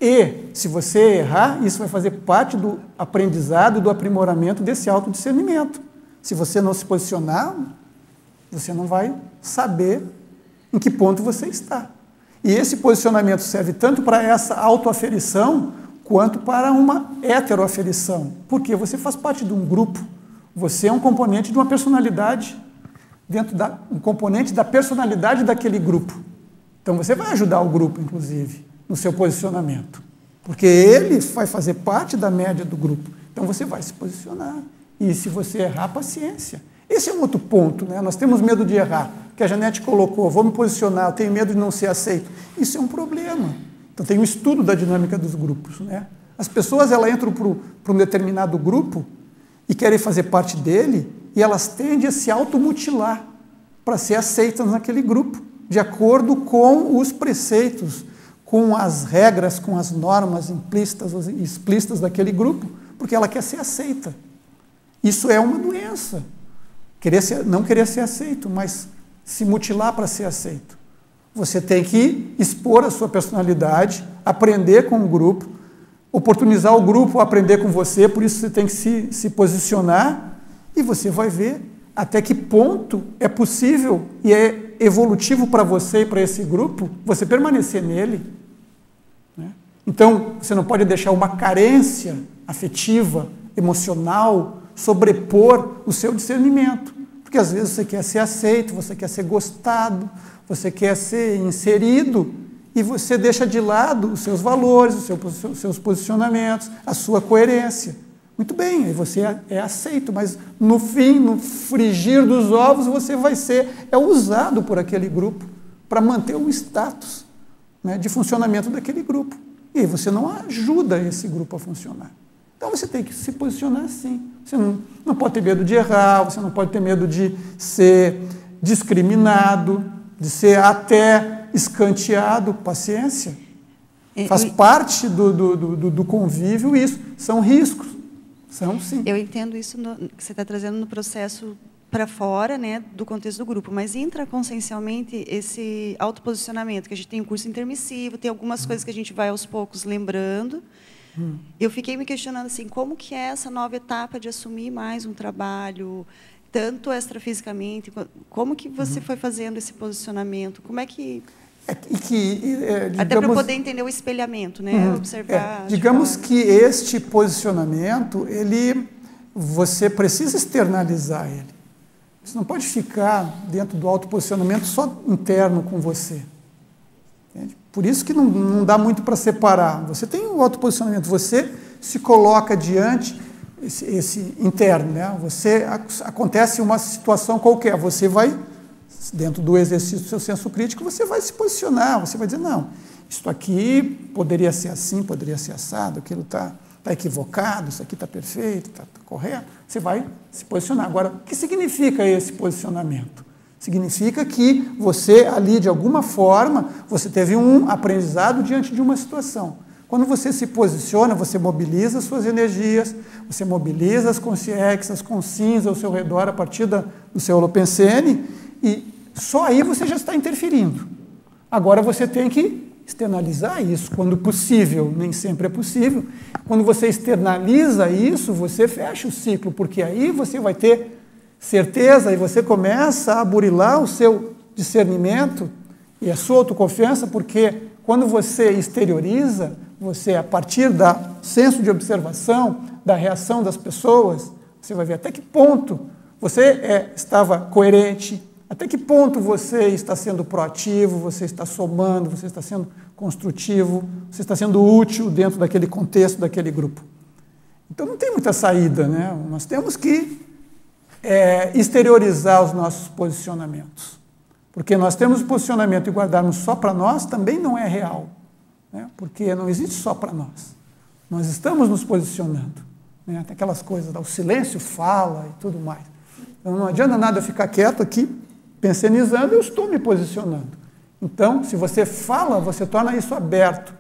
E, se você errar, isso vai fazer parte do aprendizado, do aprimoramento desse autodiscernimento. Se você não se posicionar, você não vai saber em que ponto você está. E esse posicionamento serve tanto para essa autoaferição, quanto para uma heteroaferição. Porque você faz parte de um grupo. Você é um componente de uma personalidade, um componente da personalidade daquele grupo. Então, você vai ajudar o grupo, inclusive, no seu posicionamento. Porque ele vai fazer parte da média do grupo. Então, você vai se posicionar. E se você errar, paciência. Esse é um outro ponto, né? Nós temos medo de errar, que a Janete colocou, vou me posicionar, eu tenho medo de não ser aceito. Isso é um problema. Então, tem um estudo da dinâmica dos grupos, né? As pessoas, elas entram para um determinado grupo e querem fazer parte dele, e elas tendem a se automutilar para ser aceitas naquele grupo, de acordo com os preceitos, com as regras, com as normas implícitas ou explícitas daquele grupo, porque ela quer ser aceita. Isso é uma doença. Não querer ser aceito, mas se mutilar para ser aceito. Você tem que expor a sua personalidade, aprender com o grupo, oportunizar o grupo a aprender com você, por isso você tem que se posicionar e você vai ver até que ponto é possível e é evolutivo para você e para esse grupo você permanecer nele. Né? Então, você não pode deixar uma carência afetiva, emocional, sobrepor o seu discernimento. Porque às vezes você quer ser aceito, você quer ser gostado, você quer ser inserido, e você deixa de lado os seus valores, os seus posicionamentos, a sua coerência. Muito bem, aí você é aceito, mas no fim, no frigir dos ovos, você vai ser usado por aquele grupo para manter o status, né, de funcionamento daquele grupo. E aí você não ajuda esse grupo a funcionar. Então você tem que se posicionar assim. Você não pode ter medo de errar, você não pode ter medo de ser discriminado, de ser até escanteado, paciência. Faz parte do convívio isso. São riscos. São, sim. Eu entendo isso que você está trazendo no processo para fora, né, do contexto do grupo, mas intraconsciencialmente esse autoposicionamento, que a gente tem um curso intermissivo, tem algumas coisas que a gente vai aos poucos lembrando. Eu fiquei me questionando assim, como que é essa nova etapa de assumir mais um trabalho, tanto extrafisicamente, como que você foi fazendo esse posicionamento? Como é que... digamos, até para poder entender o espelhamento, né? Observar. Digamos que este posicionamento, você precisa externalizar ele. Você não pode ficar dentro do autoposicionamento só interno com você. Entende? Por isso que não dá muito para separar. Você tem o autoposicionamento, você se coloca diante esse interno, né? Acontece uma situação qualquer, você vai, dentro do exercício do seu senso crítico, você vai se posicionar, você vai dizer, não, isso aqui poderia ser assim, poderia ser assado, aquilo está está equivocado, isso aqui está perfeito, está correto, você vai se posicionar. Agora, o que significa esse posicionamento? Significa que você, ali, de alguma forma, você teve um aprendizado diante de uma situação. Quando você se posiciona, você mobiliza as suas energias, você mobiliza as consciências, as consciências ao seu redor a partir do seu holopensene, e só aí você já está interferindo. Agora você tem que externalizar isso quando possível, nem sempre é possível. Quando você externaliza isso, você fecha o ciclo, porque aí você vai ter certeza e você começa a burilar o seu discernimento e a sua autoconfiança, porque quando você exterioriza, você, a partir do senso de observação, da reação das pessoas, você vai ver até que ponto você estava coerente, até que ponto você está sendo proativo, você está somando, você está sendo construtivo, você está sendo útil dentro daquele contexto, daquele grupo. Então não tem muita saída, né? Nós temos que exteriorizar os nossos posicionamentos. Porque nós temos o posicionamento e guardarmos só para nós também não é real. Né? Porque não existe só para nós. Nós estamos nos posicionando. Né? Tem aquelas coisas, o silêncio fala e tudo mais. Então não adianta nada eu ficar quieto aqui, pensionizando, eu estou me posicionando. Então, se você fala, você torna isso aberto.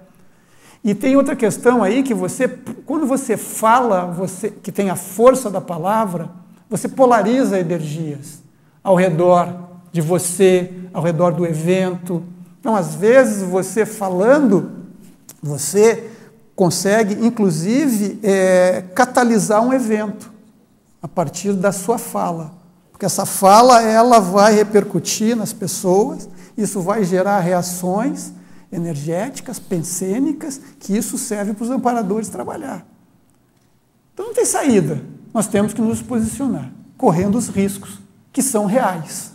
E tem outra questão aí, que quando você fala, que tem a força da palavra, você polariza energias ao redor de você, ao redor do evento. Então, às vezes, você falando, você consegue, inclusive, catalisar um evento a partir da sua fala. Porque essa fala, ela vai repercutir nas pessoas, isso vai gerar reações energéticas, pensênicas, que isso serve para os amparadores trabalhar. Então não tem saída, nós temos que nos posicionar, correndo os riscos, que são reais,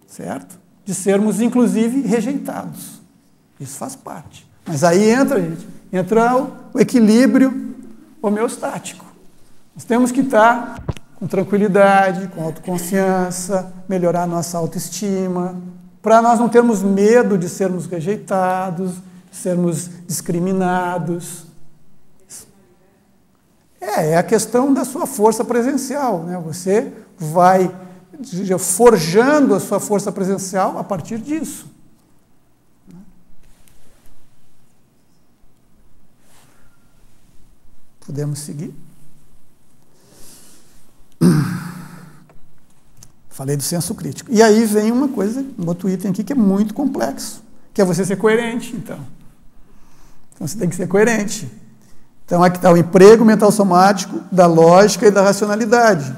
certo? De sermos, inclusive, rejeitados. Isso faz parte. Mas aí entra o equilíbrio homeostático. Nós temos que estar com tranquilidade, com autoconfiança, melhorar a nossa autoestima, para nós não termos medo de sermos rejeitados, de sermos discriminados. É a questão da sua força presencial, né? Você vai forjando a sua força presencial a partir disso. Podemos seguir? Falei do senso crítico. E aí vem uma coisa, um outro item aqui que é muito complexo, que é você ser coerente, então. Então você tem que ser coerente. Então aqui está o emprego mental somático da lógica e da racionalidade.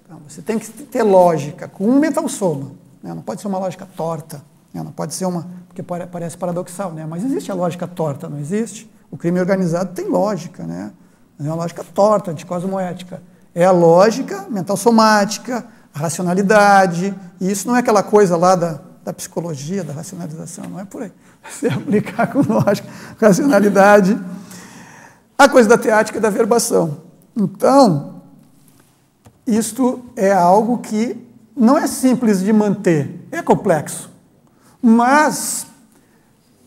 Então, você tem que ter lógica com um mental soma, né? Não pode ser uma lógica torta, né? Não pode ser porque parece paradoxal, né? Mas existe a lógica torta, não existe? O crime organizado tem lógica, né? Mas é uma lógica torta, anticosmoética. É a lógica mental somática, a racionalidade, e isso não é aquela coisa lá da psicologia, da racionalização, não é por aí. Você aplicar com lógica, racionalidade, a coisa da teática e da verbação. Então, isto é algo que não é simples de manter, é complexo. Mas,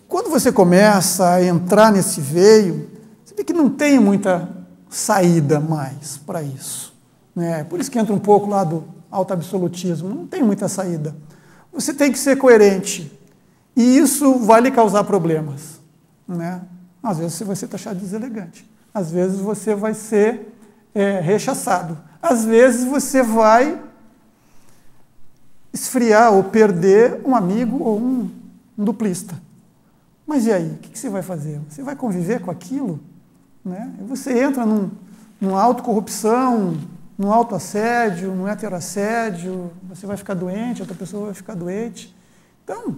quando você começa a entrar nesse veio, você vê que não tem muita saída mais para isso. Né? Por isso que entra um pouco lá do autoabsolutismo, não tem muita saída. Você tem que ser coerente, e isso vai lhe causar problemas. Né? Às vezes você vai ser taxado de deselegante, às vezes você vai ser rechaçado, às vezes você vai esfriar ou perder um amigo ou um duplista. Mas e aí? O que você vai fazer? Você vai conviver com aquilo? Né? E você entra numa autocorrupção, num autoassédio, num heteroassédio, você vai ficar doente, outra pessoa vai ficar doente. Então,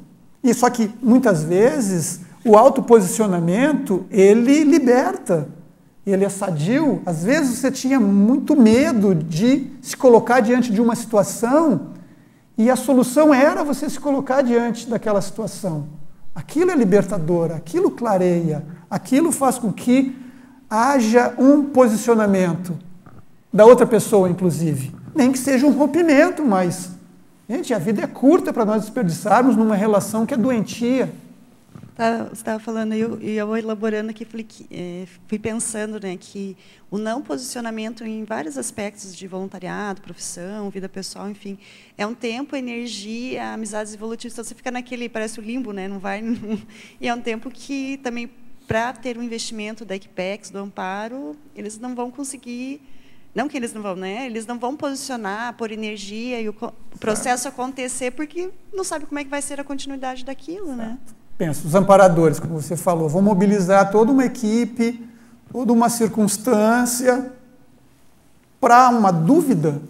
só que muitas vezes o autoposicionamento, ele liberta, ele é sadio. Às vezes você tinha muito medo de se colocar diante de uma situação e a solução era você se colocar diante daquela situação. Aquilo é libertador, aquilo clareia, aquilo faz com que haja um posicionamento da outra pessoa, inclusive. Nem que seja um rompimento, mas, gente, a vida é curta para nós desperdiçarmos numa relação que é doentia. Você estava falando, e eu elaborando aqui, fui pensando, né, que o não posicionamento em vários aspectos de voluntariado, profissão, vida pessoal, enfim, é um tempo, energia, amizades evolutivas. Então, você fica naquele, parece o limbo, né, não vai... E é um tempo que também, para ter um investimento da Equipex, do Amparo, eles não vão conseguir... Não que eles não vão, né? Eles não vão posicionar por energia e o processo acontecer porque não sabe como é que vai ser a continuidade daquilo, né? Pensa, os amparadores, como você falou, vão mobilizar toda uma equipe, toda uma circunstância para uma dúvida.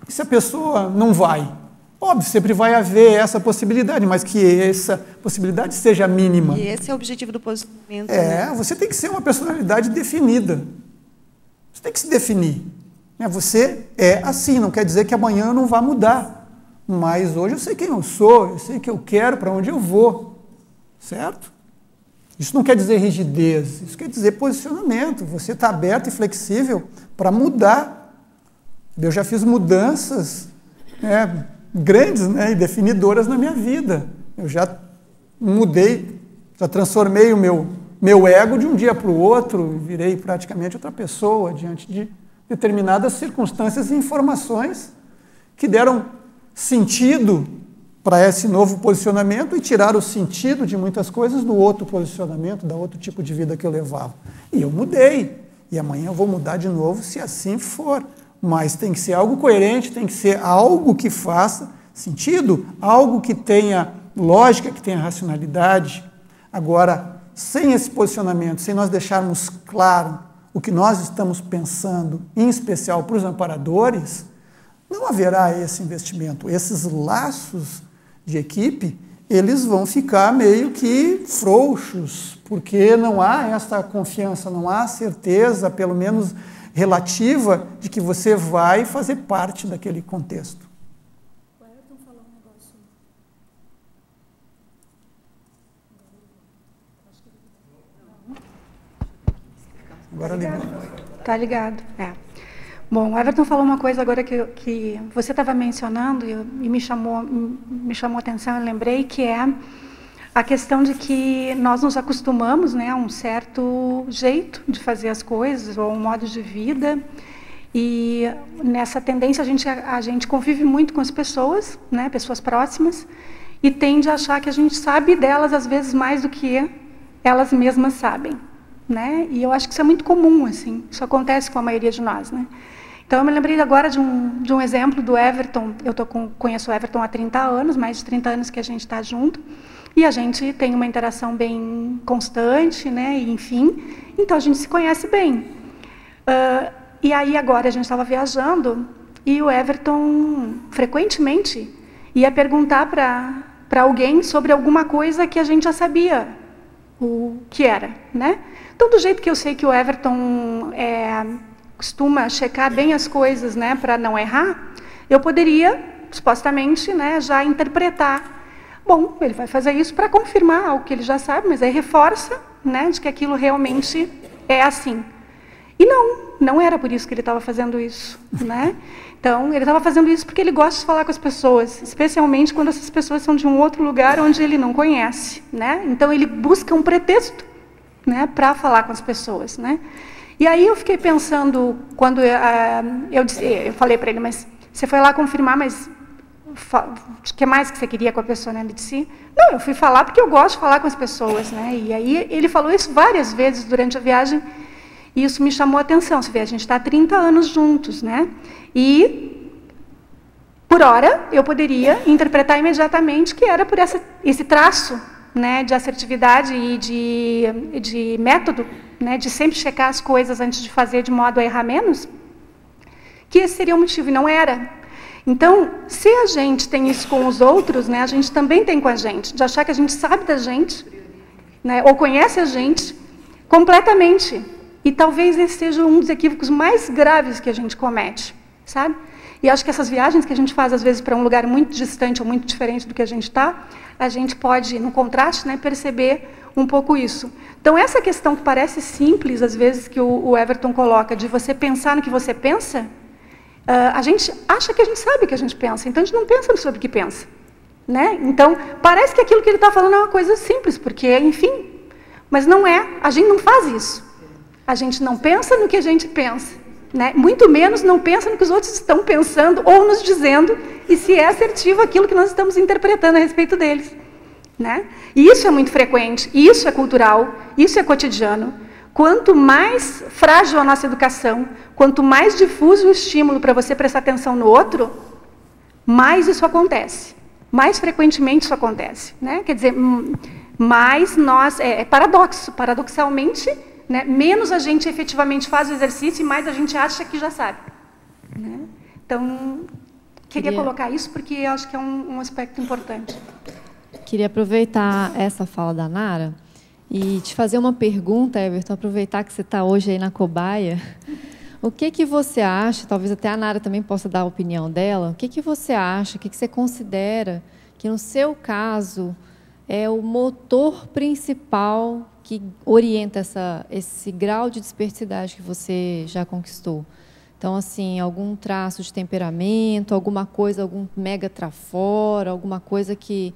E se a pessoa não vai? Óbvio, sempre vai haver essa possibilidade, mas que essa possibilidade seja mínima. E esse é o objetivo do posicionamento. Né? Você tem que ser uma personalidade definida. Você tem que se definir. Você é assim, não quer dizer que amanhã eu não vá mudar. Mas hoje eu sei quem eu sou, eu sei o que eu quero, para onde eu vou. Certo? Isso não quer dizer rigidez, isso quer dizer posicionamento. Você está aberto e flexível para mudar. Eu já fiz mudanças grandes, né, e definidoras na minha vida. Eu já mudei, já transformei o meu ego de um dia para o outro, virei praticamente outra pessoa diante de determinadas circunstâncias e informações que deram sentido para esse novo posicionamento e tiraram o sentido de muitas coisas do outro posicionamento, da outro tipo de vida que eu levava. E eu mudei. E amanhã eu vou mudar de novo, se assim for. Mas tem que ser algo coerente, tem que ser algo que faça sentido, algo que tenha lógica, que tenha racionalidade. Agora, sem esse posicionamento, sem nós deixarmos claro o que nós estamos pensando, em especial para os amparadores, não haverá esse investimento. Esses laços de equipe, eles vão ficar meio que frouxos, porque não há essa confiança, não há certeza, pelo menos relativa, de que você vai fazer parte daquele contexto. O Ayrton falou um negócio. Agora ligado. Tá ligado, Bom, o Everton falou uma coisa agora que você estava mencionando e me chamou a atenção, eu lembrei, que é a questão de que nós nos acostumamos, né, a um certo jeito de fazer as coisas, ou um modo de vida, e nessa tendência a gente convive muito com as pessoas, né, pessoas próximas, e tende a achar que a gente sabe delas, às vezes, mais do que elas mesmas sabem. Né? E eu acho que isso é muito comum, assim, isso acontece com a maioria de nós, né? Então, eu me lembrei agora de um exemplo do Everton. Eu conheço o Everton há 30 anos, mais de 30 anos que a gente está junto, e a gente tem uma interação bem constante, né? E, enfim, então a gente se conhece bem. E aí, agora, a gente estava viajando, e o Everton, frequentemente, ia perguntar para alguém sobre alguma coisa que a gente já sabia o que era, né? Então, do jeito que eu sei que o Everton costuma checar bem as coisas, né, para não errar, eu poderia, supostamente, né, já interpretar. Bom, ele vai fazer isso para confirmar algo que ele já sabe, mas aí reforça, né, de que aquilo realmente é assim. E não era por isso que ele estava fazendo isso, né? Então, ele estava fazendo isso porque ele gosta de falar com as pessoas, especialmente quando essas pessoas são de um outro lugar onde ele não conhece, né? Então, ele busca um pretexto, né, para falar com as pessoas, né? E aí eu fiquei pensando, quando eu falei para ele, mas você foi lá confirmar, mas o que mais que você queria com a pessoa? Né? Ele disse, não, eu fui falar porque eu gosto de falar com as pessoas, né? E aí ele falou isso várias vezes durante a viagem, e isso me chamou a atenção. Você vê, a gente está há 30 anos juntos, né? E, por hora, eu poderia interpretar imediatamente que era por esse traço, né, de assertividade e de método, né, de sempre checar as coisas antes de fazer, de modo a errar menos, que esse seria o motivo, e não era. Então, se a gente tem isso com os outros, né, a gente também tem com a gente, de achar que a gente sabe da gente, né, ou conhece a gente completamente. E talvez esse seja um dos equívocos mais graves que a gente comete, sabe? E acho que essas viagens que a gente faz, às vezes, para um lugar muito distante ou muito diferente do que a gente está, a gente pode, no contraste, né, perceber um pouco isso. Então, essa questão que parece simples, às vezes, que o Everton coloca, de você pensar no que você pensa, a gente acha que a gente sabe o que a gente pensa, então a gente não pensa sobre o que pensa. né? Então, parece que aquilo que ele está falando é uma coisa simples, porque, enfim, mas não é. A gente não faz isso. A gente não pensa no que a gente pensa, né? Muito menos não pensa no que os outros estão pensando ou nos dizendo e se é assertivo aquilo que nós estamos interpretando a respeito deles, né? E isso é muito frequente, isso é cultural, isso é cotidiano. Quanto mais frágil a nossa educação, quanto mais difuso o estímulo para você prestar atenção no outro, mais isso acontece. Mais frequentemente isso acontece, né? Quer dizer, mais nós... É paradoxo, paradoxalmente, né? Menos a gente efetivamente faz o exercício e mais a gente acha que já sabe, né? Então, queria colocar isso porque eu acho que é um aspecto importante. Queria aproveitar essa fala da Nara e te fazer uma pergunta, Everton, aproveitar que você está hoje aí na cobaia. O que você acha, talvez até a Nara também possa dar a opinião dela, o que você acha, o que você considera que, no seu caso, é o motor principal que orienta esse grau de desperticidade que você já conquistou? Então, assim, algum traço de temperamento, alguma coisa, algum mega trafora, alguma coisa que,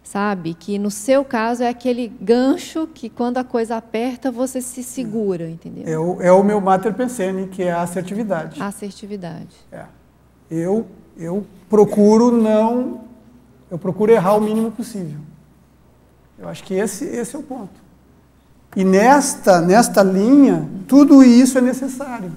sabe, que no seu caso é aquele gancho que quando a coisa aperta você se segura, entendeu? É o meu mater pensene, que é a assertividade. A assertividade. Eu procuro errar o mínimo possível. Eu acho que esse é o ponto. E nesta linha, tudo isso é necessário.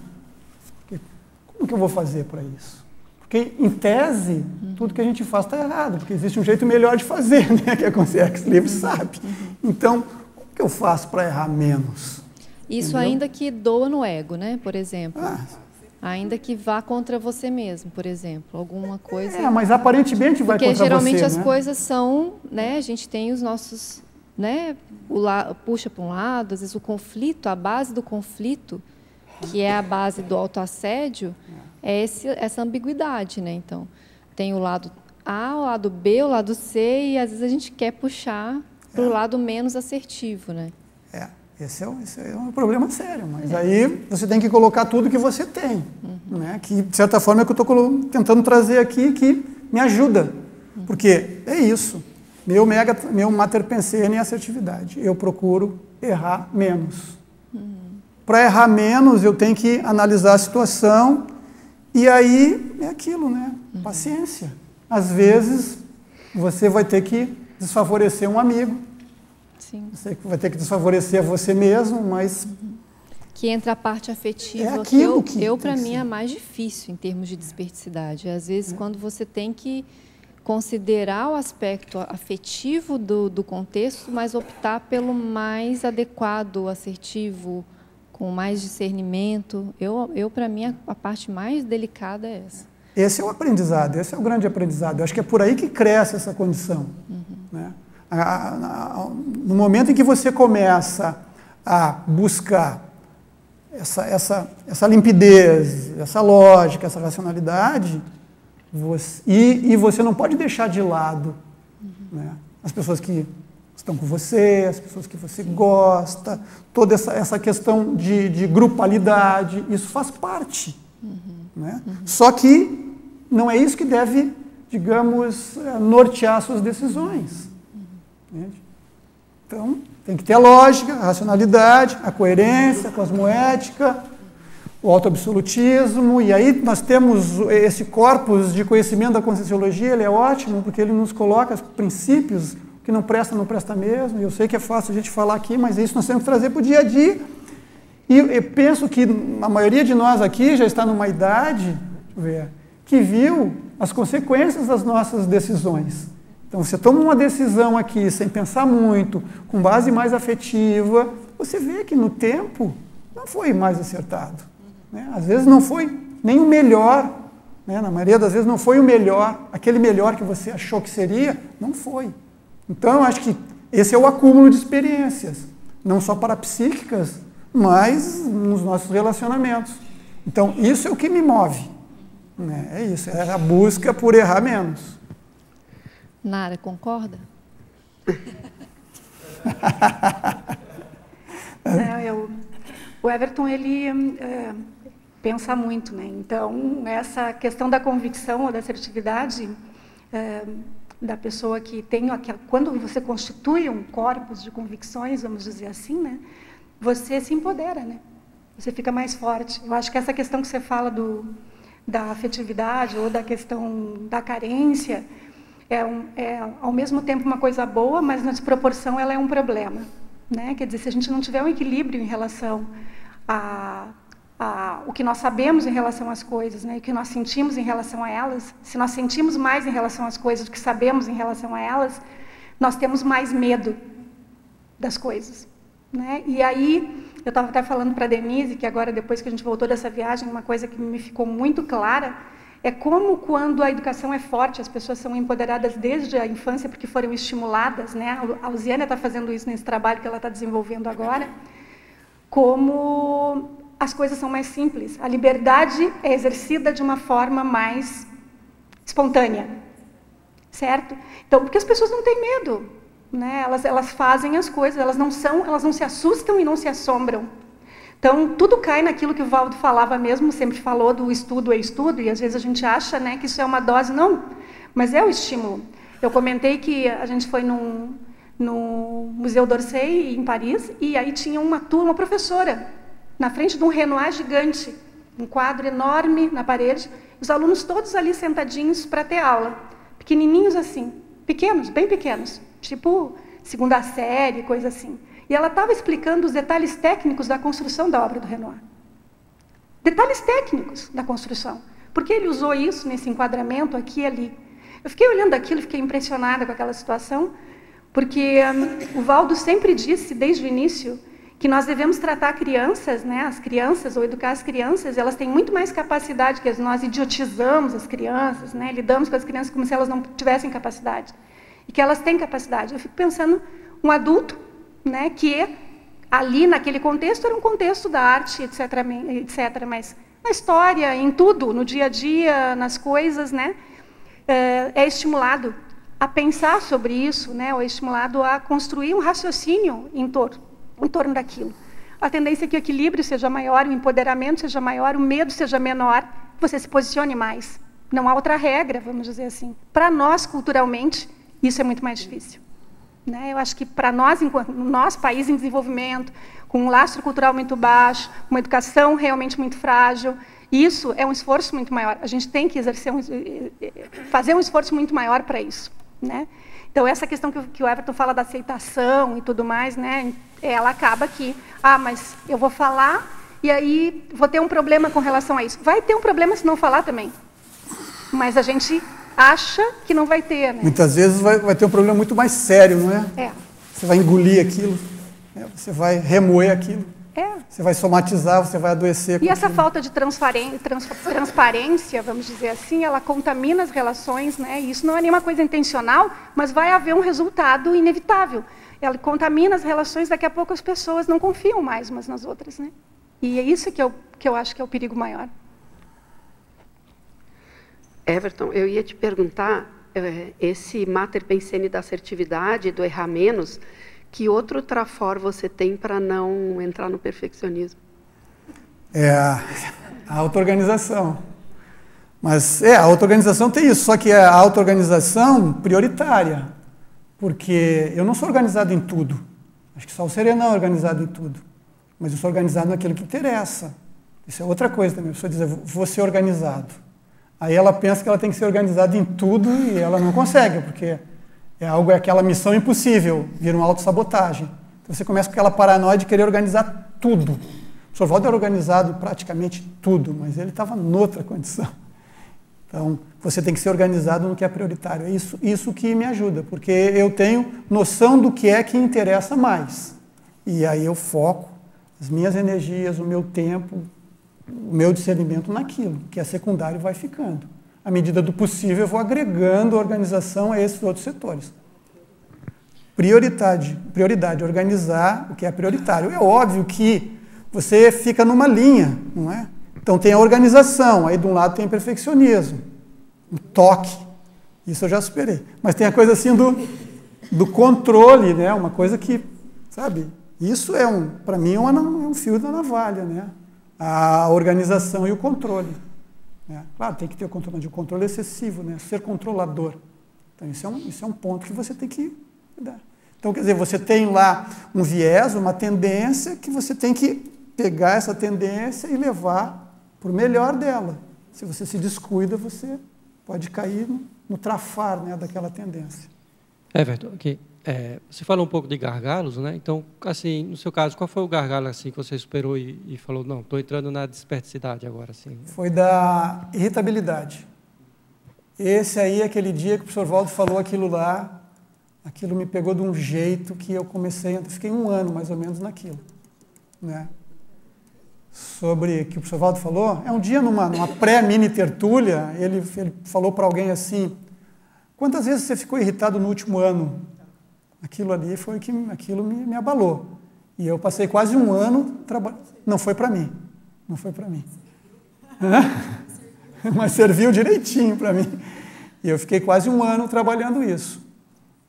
Como que eu vou fazer para isso? Porque, em tese, tudo que a gente faz está errado, porque existe um jeito melhor de fazer, né? Que a consciência livre sabe. Então, o que eu faço para errar menos? Isso, entendeu? Ainda que doa no ego, né? Por exemplo. Ainda que vá contra você mesmo, por exemplo. Alguma coisa... mas aparentemente vai contra você, porque geralmente as né? coisas são... né? A gente tem os nossos... né? Puxa para um lado, às vezes o conflito, a base do conflito, que é a base do autoassédio, é essa ambiguidade, né? Então, tem o lado A, o lado B, o lado C, e às vezes a gente quer puxar para o lado menos assertivo, né? Esse é um problema sério, mas aí você tem que colocar tudo que você tem, né? Que, de certa forma, é o que eu estou tentando trazer aqui, que me ajuda, porque é isso. Meu mater pensene é assertividade. Eu procuro errar menos. Para errar menos, eu tenho que analisar a situação e aí é aquilo, né? Paciência. Às vezes, você vai ter que desfavorecer um amigo. Sim. Você vai ter que desfavorecer a você mesmo, mas... Que entra a parte afetiva, é aquilo que para mim, é mais difícil em termos de desperticidade. Às vezes, quando você tem que considerar o aspecto afetivo do contexto, mas optar pelo mais adequado, assertivo, com mais discernimento. Para mim, a parte mais delicada é essa. Esse é o aprendizado, esse é o grande aprendizado. Eu acho que é por aí que cresce essa condição. Né? No momento em que você começa a buscar essa limpidez, essa lógica, essa racionalidade, você não pode deixar de lado, né, as pessoas que estão com você, as pessoas que você gosta, toda essa questão de grupalidade, isso faz parte. Né? Só que não é isso que deve, digamos, nortear suas decisões. Entende? Então, tem que ter a lógica, a racionalidade, a coerência, a cosmoética, o autoabsolutismo, e aí nós temos esse corpus de conhecimento da Conscienciologia, ele é ótimo, porque ele nos coloca princípios que não presta mesmo, eu sei que é fácil a gente falar aqui, mas isso nós temos que trazer para o dia a dia, e eu penso que a maioria de nós aqui já está numa idade, que viu as consequências das nossas decisões. Então, você toma uma decisão aqui, sem pensar muito, com base mais afetiva, você vê que no tempo não foi mais acertado. Né? Às vezes não foi nem o melhor, né? Na maioria das vezes não foi o melhor, aquele melhor que você achou que seria, não foi. Então, eu acho que esse é o acúmulo de experiências, não só parapsíquicas, mas nos nossos relacionamentos. Então, isso é o que me move. Né? É isso, é a busca por errar menos. Nara, concorda? O Everton, ele pensa muito, né? Então, essa questão da convicção ou da assertividade, da pessoa que tem quando você constitui um corpus de convicções, vamos dizer assim, né, você se empodera, né? Você fica mais forte. Eu acho que essa questão que você fala da afetividade ou da questão da carência é ao mesmo tempo uma coisa boa, mas na desproporção ela é um problema, né? Quer dizer, se a gente não tiver um equilíbrio em relação o que nós sabemos em relação às coisas, né, e o que nós sentimos em relação a elas, se nós sentimos mais em relação às coisas do que sabemos em relação a elas, nós temos mais medo das coisas, né? E aí, eu estava até falando para a Denise, que agora, depois que a gente voltou dessa viagem, uma coisa que me ficou muito clara é como, quando a educação é forte, as pessoas são empoderadas desde a infância porque foram estimuladas, né? A Luziana está fazendo isso nesse trabalho que ela está desenvolvendo agora, como as coisas são mais simples. A liberdade é exercida de uma forma mais espontânea, certo? Então, porque as pessoas não têm medo, né? Elas fazem as coisas, elas não se assustam e não se assombram. Então, tudo cai naquilo que o Valdo falava mesmo, sempre falou do estudo é estudo, e às vezes a gente acha, né, que isso é uma dose. Não, mas é o estímulo. Eu comentei que a gente foi no Museu d'Orsay, em Paris, e aí tinha uma professora, na frente de um Renoir gigante, um quadro enorme na parede, os alunos todos ali sentadinhos para ter aula, pequenininhos assim, pequenos, bem pequenos, tipo segunda série, coisa assim. E ela estava explicando os detalhes técnicos da construção da obra do Renoir. Detalhes técnicos da construção. Porque ele usou isso nesse enquadramento aqui e ali. Eu fiquei olhando aquilo e fiquei impressionada com aquela situação, porque o Valdo sempre disse, desde o início, que nós devemos tratar crianças, né, as crianças, ou educar as crianças, elas têm muito mais capacidade, que nós idiotizamos as crianças, né, lidamos com as crianças como se elas não tivessem capacidade. E que elas têm capacidade. Eu fico pensando, um adulto, né, que ali, naquele contexto, era um contexto da arte, etc., mas na história, em tudo, no dia a dia, nas coisas, né, é estimulado a pensar sobre isso, né, ou é estimulado a construir um raciocínio em torno daquilo. A tendência é que o equilíbrio seja maior, o empoderamento seja maior, o medo seja menor, você se posicione mais. Não há outra regra, vamos dizer assim. Para nós, culturalmente, isso é muito mais difícil. Né? Eu acho que para nós, enquanto no nosso país em desenvolvimento, com um lastro cultural muito baixo, uma educação realmente muito frágil, isso é um esforço muito maior. A gente tem que fazer um esforço muito maior para isso. Né? Então, essa questão que o Everton fala da aceitação e tudo mais, né, ela acaba aqui. Mas eu vou falar e aí vou ter um problema com relação a isso. Vai ter um problema se não falar também. Mas a gente acha que não vai ter, né? Muitas vezes vai ter um problema muito mais sério, não é? É. Você vai engolir aquilo, né? Você vai remoer aquilo. Você vai somatizar, você vai adoecer. E essa falta de transparência, vamos dizer assim, ela contamina as relações, né? E isso não é nenhuma coisa intencional, mas vai haver um resultado inevitável. Ela contamina as relações, daqui a pouco as pessoas não confiam mais umas nas outras, né? E é isso que eu acho que é o perigo maior. Everton, eu ia te perguntar, esse mater pensene da assertividade, do errar menos, que outro trafor você tem para não entrar no perfeccionismo? A auto-organização. Mas a auto-organização tem isso, só que é a auto-organização prioritária, porque eu não sou organizado em tudo. Acho que só o Serenão é organizado em tudo. Mas eu sou organizado naquilo que interessa. Isso é outra coisa também. A pessoa diz, vou ser organizado. Aí ela pensa que ela tem que ser organizada em tudo e ela não consegue, porque é aquela missão impossível, vira uma autossabotagem. Então você começa com aquela paranoia de querer organizar tudo. O Sr. Valdo era organizado em praticamente tudo, mas ele estava noutra condição. Então, você tem que ser organizado no que é prioritário. É isso que me ajuda, porque eu tenho noção do que é que interessa mais. E aí eu foco as minhas energias, o meu tempo, o meu discernimento naquilo, que é secundário, vai ficando. À medida do possível, eu vou agregando organização a esses outros setores. Prioridade, organizar o que é prioritário. É óbvio que você fica numa linha, não é? Então tem a organização, aí de um lado tem o perfeccionismo, o toque, isso eu já superei. Mas tem a coisa assim do controle, né? Uma coisa que, sabe, isso para mim é um fio da navalha, né? A organização e o controle. Né? Claro, tem que ter o controle excessivo, né? Ser controlador. Então, isso é um ponto que você tem que cuidar. Então, quer dizer, você tem lá um viés, uma tendência, que você tem que pegar essa tendência e levar para o melhor dela. Se você se descuida, você pode cair no trafar, né, daquela tendência. Everton, aqui. Você falou um pouco de gargalos, né? Então, assim, no seu caso, qual foi o gargalo assim, que você superou e falou, não, estou entrando na desperticidade agora? Assim? Foi da irritabilidade. Esse aí, aquele dia que o professor Valdo falou aquilo lá, aquilo me pegou de um jeito que eu fiquei 1 ano mais ou menos naquilo, né? Sobre o que o professor Valdo falou, um dia numa pré-mini tertúlia, ele falou para alguém assim, quantas vezes você ficou irritado no último ano? Aquilo ali foi que aquilo me abalou. E eu passei quase 1 ano trabalhando. Não foi para mim. Não foi para mim. Mas serviu direitinho para mim. E eu fiquei quase 1 ano trabalhando isso.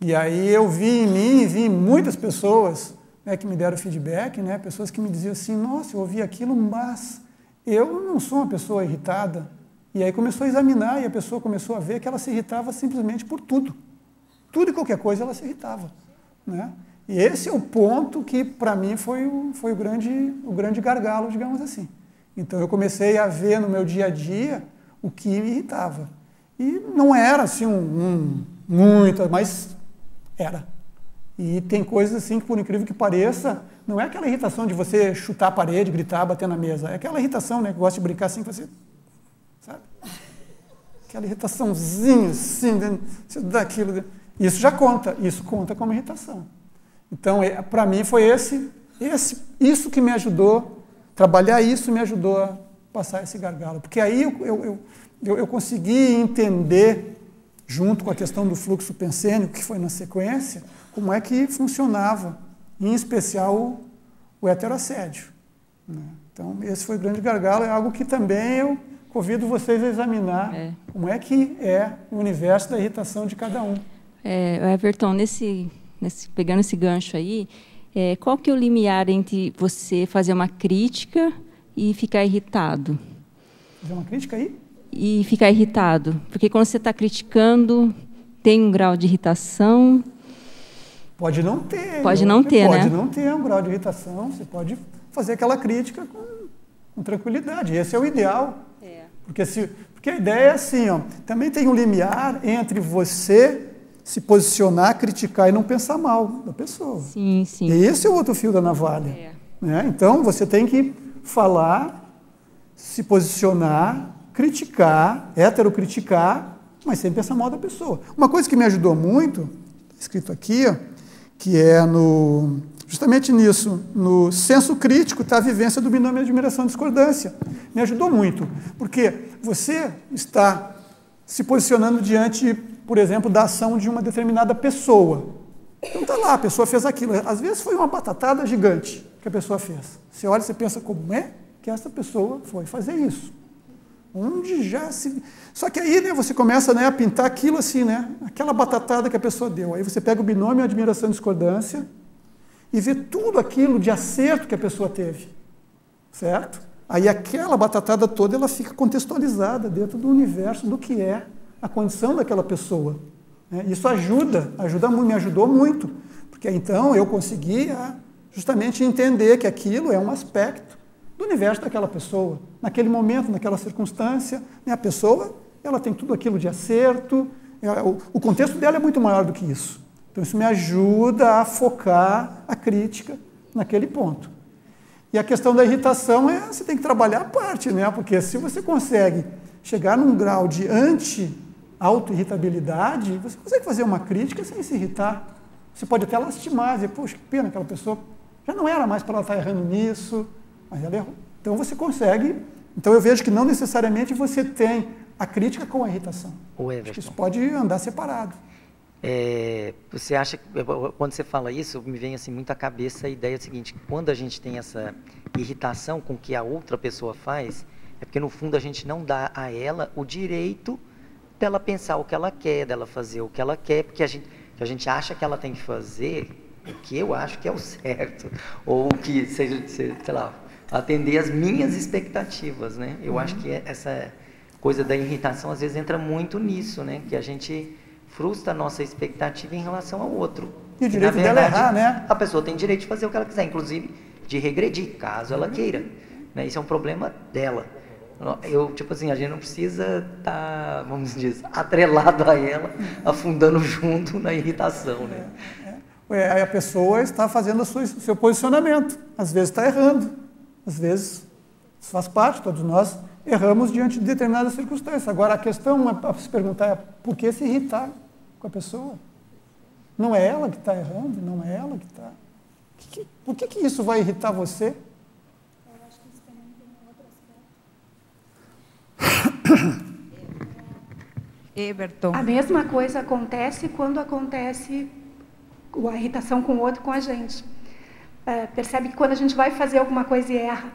E aí eu vi em mim, vi em muitas pessoas, né, que me deram feedback, né, pessoas que me diziam assim, nossa, eu ouvi aquilo, mas eu não sou uma pessoa irritada. E aí começou a examinar e a pessoa começou a ver que ela se irritava simplesmente por tudo. Tudo e qualquer coisa ela se irritava, né? E esse é o ponto que, para mim, foi o grande gargalo, digamos assim. Então, eu comecei a ver no meu dia a dia o que me irritava. E não era assim muito, mas era. E tem coisas assim que, por incrível que pareça, não é aquela irritação de você chutar a parede, gritar, bater na mesa. É aquela irritação, né, que gosta de brincar assim com você, sabe? Aquela irritaçãozinha assim, você dá aquilo. Isso já conta, isso conta como irritação. Então, para mim, foi isso que me ajudou, trabalhar isso me ajudou a passar esse gargalo. Porque aí eu consegui entender, junto com a questão do fluxo pensênico, que foi na sequência, como é que funcionava, em especial o heterossédio, né? Então, esse foi o grande gargalo, é algo que também eu convido vocês a examinar, como é que é o universo da irritação de cada um. Everton, pegando esse gancho aí, qual que é o limiar entre você fazer uma crítica e ficar irritado? Fazer uma crítica aí? E ficar irritado. Porque quando você está criticando, tem um grau de irritação. Pode não ter. Pode não ter, né? Pode não ter um grau de irritação. Você pode fazer aquela crítica com tranquilidade. Esse é o ideal. Porque a ideia é assim, ó, também tem um limiar entre você se posicionar, criticar e não pensar mal da pessoa. Sim, sim. E esse é o outro fio da navalha. Né? Então, você tem que falar, se posicionar, criticar, heterocriticar, mas sem pensar mal da pessoa. Uma coisa que me ajudou muito, está escrito aqui, ó, que é justamente nisso, no senso crítico, está a vivência do binômio admiração e discordância. Me ajudou muito, porque você está se posicionando diante, por exemplo, da ação de uma determinada pessoa. Então está lá, a pessoa fez aquilo. Às vezes foi uma batatada gigante que a pessoa fez. Você olha e você pensa, como é que essa pessoa foi fazer isso? Onde já se... Só que aí, né, você começa, né, a pintar aquilo assim, né, aquela batatada que a pessoa deu. Aí você pega o binômio admiração e discordância e vê tudo aquilo de acerto que a pessoa teve, certo? Aí aquela batatada toda, ela fica contextualizada dentro do universo do que é a condição daquela pessoa. Né? Isso me ajudou muito, porque então eu conseguia justamente entender que aquilo é um aspecto do universo daquela pessoa. Naquele momento, naquela circunstância, né, a pessoa ela tem tudo aquilo de acerto, o contexto dela é muito maior do que isso. Então isso me ajuda a focar a crítica naquele ponto. E a questão da irritação você tem que trabalhar a parte, né? Porque se você consegue chegar num grau de auto-irritabilidade, você consegue fazer uma crítica sem se irritar. Você pode até lastimar, dizer, poxa, que pena, aquela pessoa já não era mais para ela estar errando nisso, mas ela errou. Então você consegue. Então eu vejo que não necessariamente você tem a crítica com a irritação. Acho que isso pode andar separado. Você acha que, quando você fala isso, me vem assim muito à cabeça a ideia seguinte: quando a gente tem essa irritação com o que a outra pessoa faz, é porque no fundo a gente não dá a ela o direito dela pensar o que ela quer, dela fazer o que ela quer, porque a gente acha que ela tem que fazer o que eu acho que é o certo, ou que seja, sei lá, atender as minhas expectativas, né? Eu acho que essa coisa da irritação às vezes entra muito nisso, né? Que a gente frustra a nossa expectativa em relação ao outro. E o direito dela é errar, né? A pessoa tem direito de fazer o que ela quiser, inclusive de regredir, caso ela queira. Né? Isso é um problema dela. Tipo assim, a gente não precisa estar, vamos dizer, atrelado a ela, afundando junto na irritação, né? Aí a pessoa está fazendo o seu posicionamento. Às vezes está errando. Às vezes faz parte, todos nós erramos diante de determinadas circunstâncias. Agora, a questão a se perguntar é por que se irritar com a pessoa? Não é ela que está errando, não é ela que está... Por que isso vai irritar você? Eu acho que isso também tem um outro aspecto. Everton. A mesma coisa acontece quando acontece a irritação com o outro, com a gente. Percebe que quando a gente vai fazer alguma coisa e erra,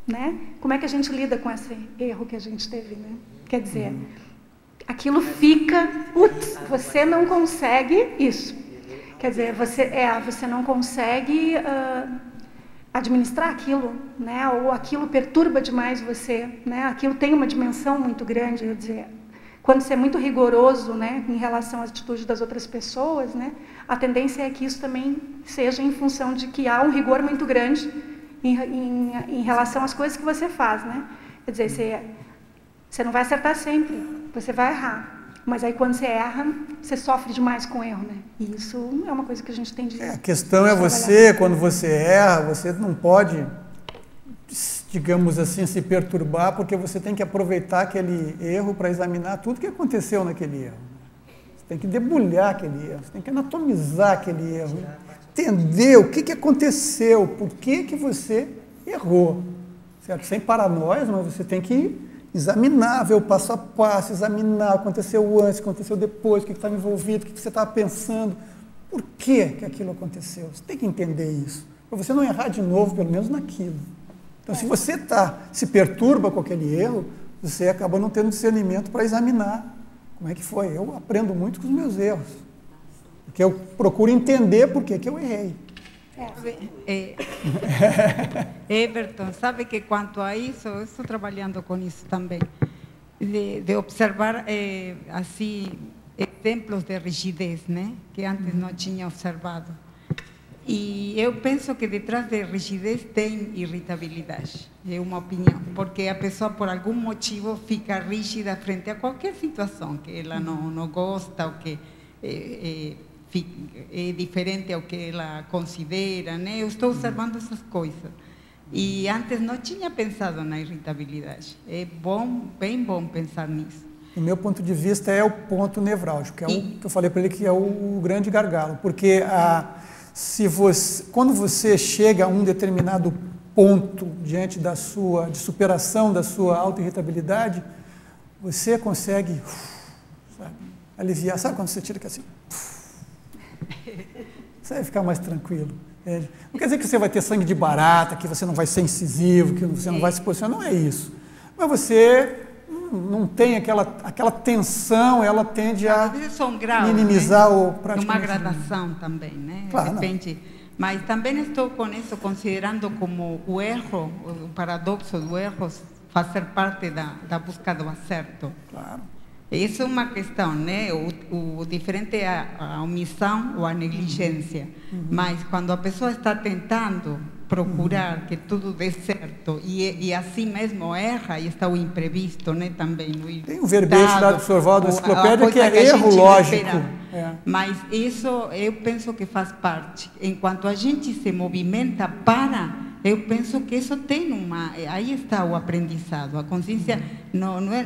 né? Como é que a gente lida com esse erro que a gente teve, né? Quer dizer, aquilo fica, putz, você não consegue isso. Quer dizer, você não consegue administrar aquilo, né? Ou aquilo perturba demais você, né? Aquilo tem uma dimensão muito grande, quer dizer, quando você é muito rigoroso, né, em relação às atitudes das outras pessoas, né, a tendência é que isso também seja em função de que há um rigor muito grande em relação às coisas que você faz, né? Quer dizer, você não vai acertar sempre, você vai errar. Mas aí quando você erra, você sofre demais com o erro, né? E isso é uma coisa que a gente tem de... A questão é você, quando você erra, você não pode, digamos assim, se perturbar, porque você tem que aproveitar aquele erro para examinar tudo que aconteceu naquele erro. Você tem que debulhar aquele erro, você tem que anatomizar aquele erro, entender o que aconteceu, por que você errou, certo? Sem paranoias, mas você tem que examinar, ver o passo a passo, examinar o que aconteceu antes, o que aconteceu depois, o que estava envolvido, o que você estava pensando, por que aquilo aconteceu. Você tem que entender isso, para você não errar de novo, pelo menos naquilo. Então, se você se perturba com aquele erro, você acaba não tendo discernimento para examinar como é que foi. Eu aprendo muito com os meus erros, porque eu procuro entender por que eu errei. Everton, sabe que quanto a isso, eu estou trabalhando com isso também, de observar assim exemplos de rigidez, né, que antes não tinha observado. E eu penso que detrás de rigidez tem irritabilidade, é uma opinião, porque a pessoa por algum motivo fica rígida frente a qualquer situação que ela não gosta, ou que é diferente ao que ela considera, né? Eu estou observando essas coisas. E antes não tinha pensado na irritabilidade. É bom, bem bom pensar nisso. Do meu ponto de vista, é o ponto nevrálgico, que é o que eu falei para ele que é o grande gargalo. Porque quando você chega a um determinado ponto diante de superação da sua auto-irritabilidade, você consegue aliviar. Sabe quando você tira que assim? Você vai ficar mais tranquilo. Entende? Não quer dizer que você vai ter sangue de barata, que você não vai ser incisivo, que você não vai se posicionar, não é isso. Mas você não tem aquela tensão, ela tende a minimizar, né? Ou praticamente... Uma gradação também, né? Claro, depende. Mas também estou com isso, considerando como o erro, o paradoxo do erro, fazer parte da busca do acerto. Claro. Isso é uma questão, né? O diferente é a omissão ou a negligência. Mas quando a pessoa está tentando procurar que tudo dê certo e assim mesmo erra, e está o imprevisto, né? Também. Tem um verbete lá do Sorval da enciclopédia que é erro lógico. Mas isso eu penso que faz parte. Enquanto a gente se movimenta para... Eu penso que isso tem aí está o aprendizado. A consciência não é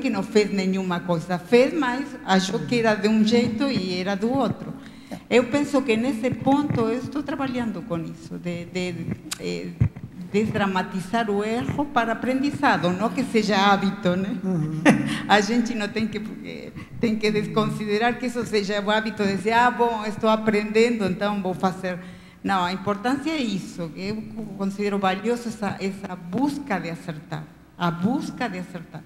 que não fez nenhuma coisa, fez, mas achou que era de um jeito e era do outro. Eu penso que nesse ponto eu estou trabalhando com isso, de desdramatizar o erro para aprendizado, não que seja hábito, né? A gente não tem que desconsiderar que isso seja o hábito de dizer, bom, estou aprendendo, então vou fazer... Não, a importância é isso. Eu considero valioso essa busca de acertar. A busca de acertar.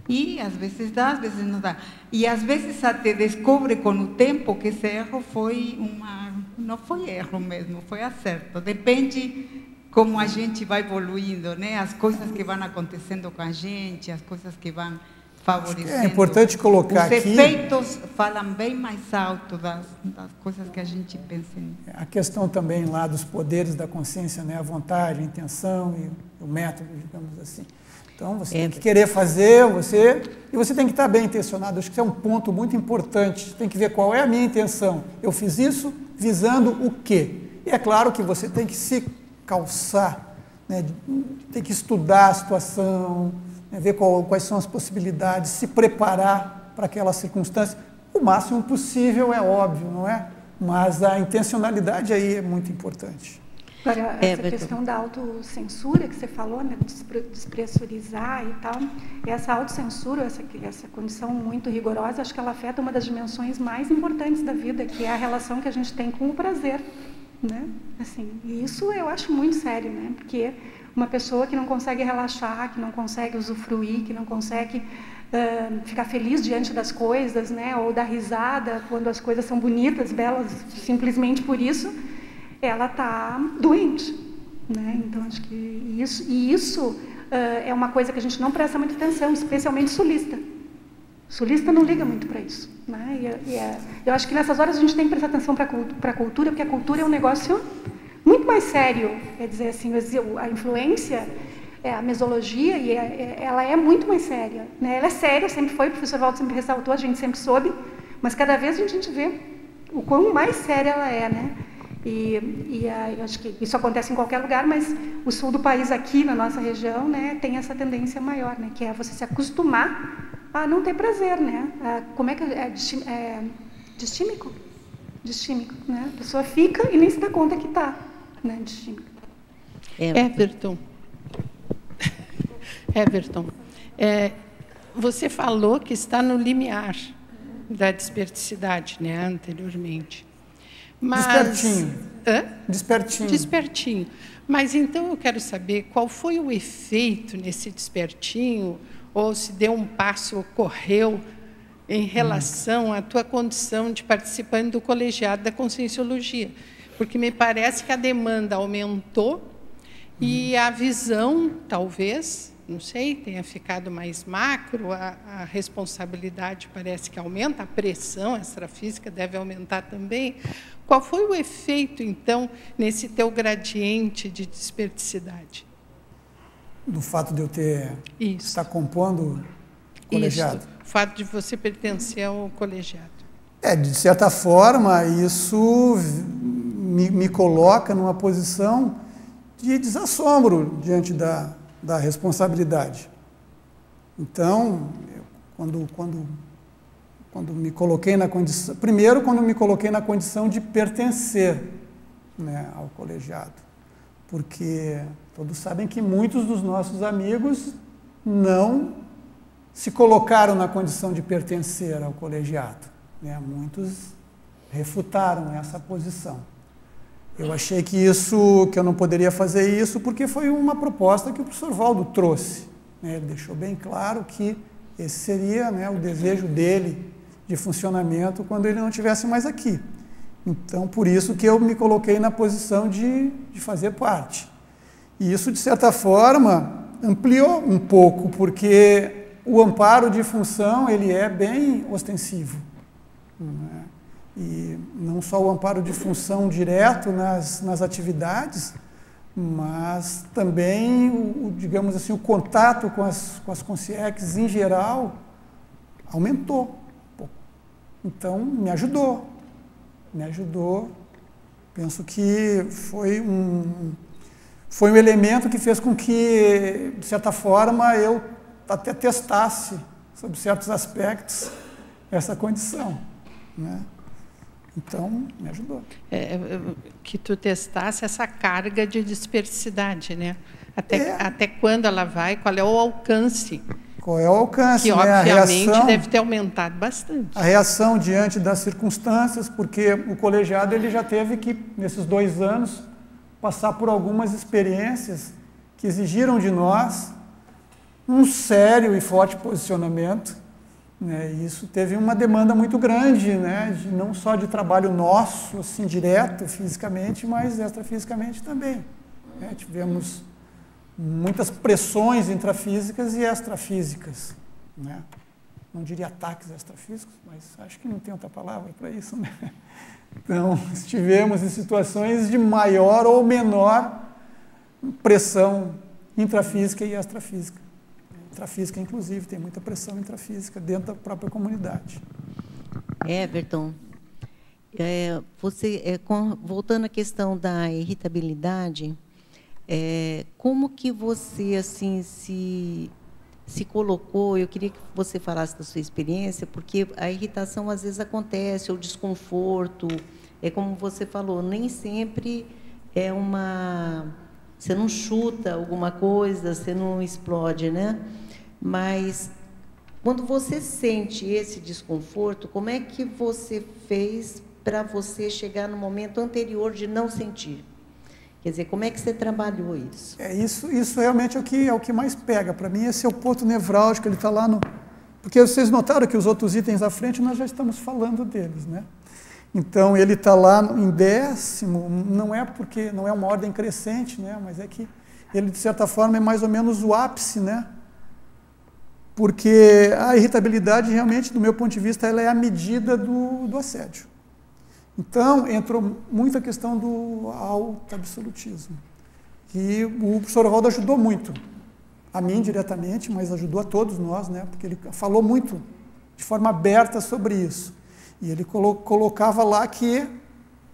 E às vezes dá, às vezes não dá. E às vezes até descobre com o tempo que esse erro não foi erro mesmo, foi acerto. Depende como a gente vai evoluindo, né? As coisas que vão acontecendo com a gente, as coisas que vão favorecendo. É importante colocar aqui... Os efeitos falam bem mais alto das coisas que a gente pensa. A questão também lá dos poderes da consciência, né? A vontade, a intenção e o método, digamos assim. Então, você tem que querer fazer, e você tem que estar bem intencionado. Acho que isso é um ponto muito importante. Tem que ver qual é a minha intenção. Eu fiz isso visando o quê? E é claro que você tem que se calçar, né? Tem que estudar a situação, né? Ver quais são as possibilidades, se preparar para aquela circunstância. O máximo possível é óbvio, não é? Mas a intencionalidade aí é muito importante. Agora, essa questão da autocensura que você falou, né, despressurizar e tal, essa autocensura, essa condição muito rigorosa, acho que ela afeta uma das dimensões mais importantes da vida, que é a relação que a gente tem com o prazer, né? Assim, e isso eu acho muito sério, né? Porque uma pessoa que não consegue relaxar, que não consegue usufruir, que não consegue ficar feliz diante das coisas, né? Ou dar risada quando as coisas são bonitas, belas, simplesmente por isso, ela está doente, né? Então, acho que isso é uma coisa que a gente não presta muita atenção, especialmente sulista. Sulista não liga muito para isso, né? Eu acho que nessas horas a gente tem que prestar atenção para a cultura, porque a cultura é um negócio muito mais sério. Quer dizer, assim, a influência, a mesologia, ela é muito mais séria, né? Ela é séria, sempre foi, o professor Waldo sempre ressaltou, a gente sempre soube, mas cada vez a gente vê o quão mais séria ela é, né? Eu acho que isso acontece em qualquer lugar, mas o sul do país, aqui na nossa região, né, tem essa tendência maior, né, que é você se acostumar a não ter prazer, né? Como é que distímico? Distímico, né? A pessoa fica e nem se dá conta que está, né, distímico. Everton, você falou que está no limiar da desperticidade, né, anteriormente. Mas, Despertinho. Mas então eu quero saber qual foi o efeito nesse despertinho, ou se deu um passo, ocorreu em relação à tua condição de participante do colegiado da Conscienciologia. Porque me parece que a demanda aumentou e a visão, talvez, não sei, tenha ficado mais macro, a responsabilidade parece que aumenta, a pressão extrafísica deve aumentar também. Qual foi o efeito, então, nesse teu gradiente de desperticidade? Do fato de eu estar compondo o colegiado? Isso, o fato de você pertencer ao colegiado. De certa forma, isso me coloca numa posição de desassombro diante da responsabilidade. Então, quando me coloquei na condição... Primeiro, quando me coloquei na condição de pertencer, né, ao colegiado. Porque todos sabem que muitos dos nossos amigos não se colocaram na condição de pertencer ao colegiado, né? Muitos refutaram essa posição. Eu achei que eu não poderia fazer isso porque foi uma proposta que o professor Waldo trouxe, né? Ele deixou bem claro que esse seria, né, o desejo dele de funcionamento quando ele não estivesse mais aqui. Então, por isso que eu me coloquei na posição de fazer parte. E isso, de certa forma, ampliou um pouco, porque o amparo de função ele é bem ostensivo, né? E não só o amparo de função direto nas atividades, mas também, digamos assim, o contato com as consciex em geral aumentou. Então, me ajudou. Penso que foi um elemento que fez com que, de certa forma, eu até testasse, sob certos aspectos, essa condição, né? Então, me ajudou. Que tu testasse essa carga de dispersidade, né? Até quando ela vai, qual é o alcance? Qual é o alcance? Que, obviamente, deve ter aumentado bastante. A reação diante das circunstâncias, porque o colegiado ele já teve que, nesses 2 anos, passar por algumas experiências que exigiram de nós um sério e forte posicionamento, né? E isso teve uma demanda muito grande, né? Não só de trabalho nosso, assim, direto, fisicamente, mas extrafisicamente também, né? Tivemos muitas pressões intrafísicas e extrafísicas, né? não diria ataques extrafísicos, mas acho que não tem outra palavra para isso, né? Então, estivemos em situações de maior ou menor pressão intrafísica e extrafísica. Intrafísica, inclusive, tem muita pressão intrafísica dentro da própria comunidade. Everton, voltando à questão da irritabilidade, como que você assim se colocou? Eu queria que você falasse da sua experiência, porque a irritação às vezes acontece, o desconforto, como você falou, nem sempre é você não chuta alguma coisa, você não explode, né? Mas quando você sente esse desconforto, como é que você fez para você chegar no momento anterior de não sentir? Quer dizer, como é que você trabalhou isso? Isso realmente é o que mais pega. Para mim, esse é o ponto nevrálgico, ele está lá no... Porque vocês notaram que os outros itens à frente, nós já estamos falando deles, né? Então, ele está lá em 10º, não é porque não é uma ordem crescente, né? Mas é que ele, de certa forma, é mais ou menos o ápice, né? Porque a irritabilidade, realmente, do meu ponto de vista, ela é a medida do assédio. Então, entrou muito a questão do auto-absolutismo. E o professor Valdo ajudou muito, a mim diretamente, mas ajudou a todos nós, né? Porque ele falou muito, de forma aberta, sobre isso. E ele colocava lá que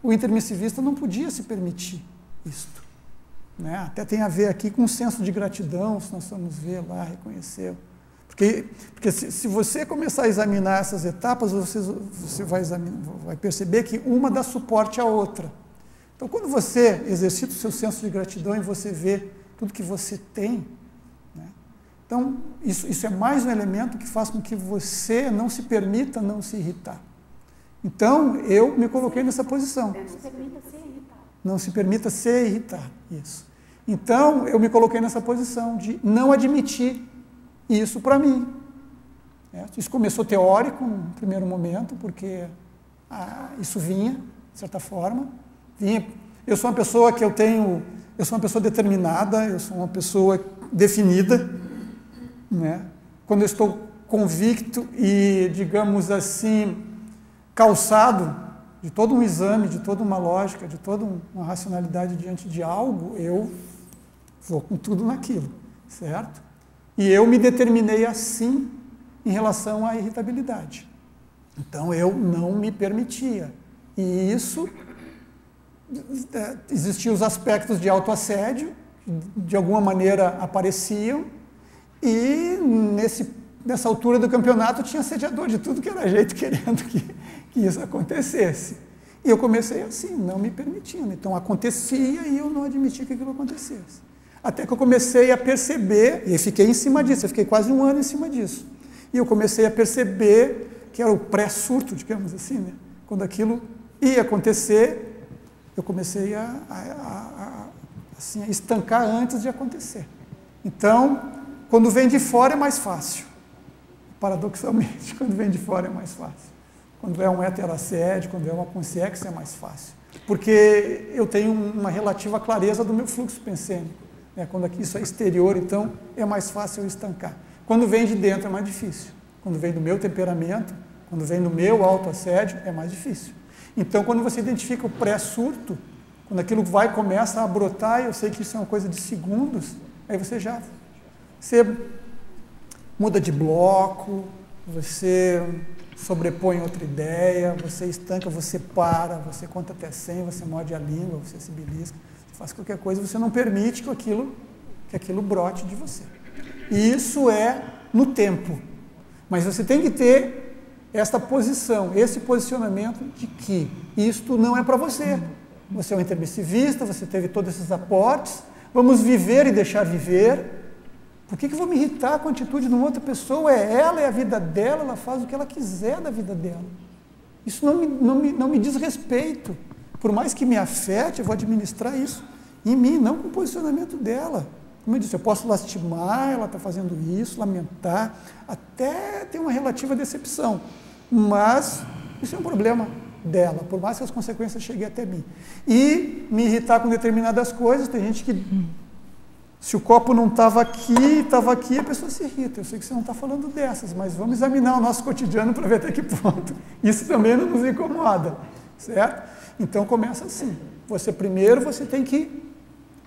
o intermissivista não podia se permitir isto, né? Até tem a ver aqui com um senso de gratidão, se nós vamos ver lá, reconhecer. Porque se você começar a examinar essas etapas, você vai perceber que uma dá suporte à outra. Então, quando você exercita o seu senso de gratidão e você vê tudo que você tem, né? Então, isso é mais um elemento que faz com que você não se permita não se irritar. Então, eu me coloquei nessa posição. Não se permita ser irritado. Não se permita ser irritado, isso. Então, eu me coloquei nessa posição de não admitir isso para mim. Isso começou teórico, no primeiro momento, porque isso vinha, de certa forma. Eu sou uma pessoa eu sou uma pessoa determinada, eu sou uma pessoa definida, né? Quando eu estou convicto e, digamos assim, calçado de todo um exame, de toda uma lógica, de toda uma racionalidade diante de algo, eu vou com tudo naquilo, certo? E eu me determinei assim em relação à irritabilidade. Então, eu não me permitia. E isso, existiam os aspectos de autoassédio, de alguma maneira apareciam, e nessa altura do campeonato tinha assediador de tudo que era jeito querendo que isso acontecesse. E eu comecei assim, não me permitindo. Então, acontecia e eu não admitia que aquilo acontecesse. Até que eu comecei a perceber, e fiquei em cima disso, eu fiquei quase um ano em cima disso. E eu comecei a perceber que era o pré-surto, digamos assim, né? Quando aquilo ia acontecer, eu comecei a estancar antes de acontecer. Então, quando vem de fora é mais fácil. Paradoxalmente, quando vem de fora é mais fácil. Quando é um heteroassédio, quando é uma consciência é mais fácil. Porque eu tenho uma relativa clareza do meu fluxo pensênico. Quando isso é exterior, então, é mais fácil eu estancar. Quando vem de dentro, é mais difícil. Quando vem do meu temperamento, quando vem do meu autoassédio, é mais difícil. Então, quando você identifica o pré-surto, quando aquilo começa a brotar, eu sei que isso é uma coisa de segundos, aí você muda de bloco, você sobrepõe outra ideia, você estanca, você para, você conta até 100, você morde a língua, você se belisca. Faz qualquer coisa, você não permite que aquilo brote de você. E isso é no tempo. Mas você tem que ter esta posição, esse posicionamento de que isto não é para você. Você é um intermissivista, você teve todos esses aportes, vamos viver e deixar viver. Por que eu vou me irritar com a atitude de uma outra pessoa? É a vida dela, ela faz o que ela quiser da vida dela. Isso não me diz respeito. Por mais que me afete, eu vou administrar isso em mim, não com o posicionamento dela. Como eu disse, eu posso lastimar, ela está fazendo isso, lamentar, até ter uma relativa decepção. Mas isso é um problema dela, por mais que as consequências cheguem até mim. E me irritar com determinadas coisas, tem gente que Se o copo não estava aqui, a pessoa se irrita. Eu sei que você não está falando dessas, mas vamos examinar o nosso cotidiano para ver até que ponto isso também não nos incomoda, certo? Então começa assim. Primeiro você tem que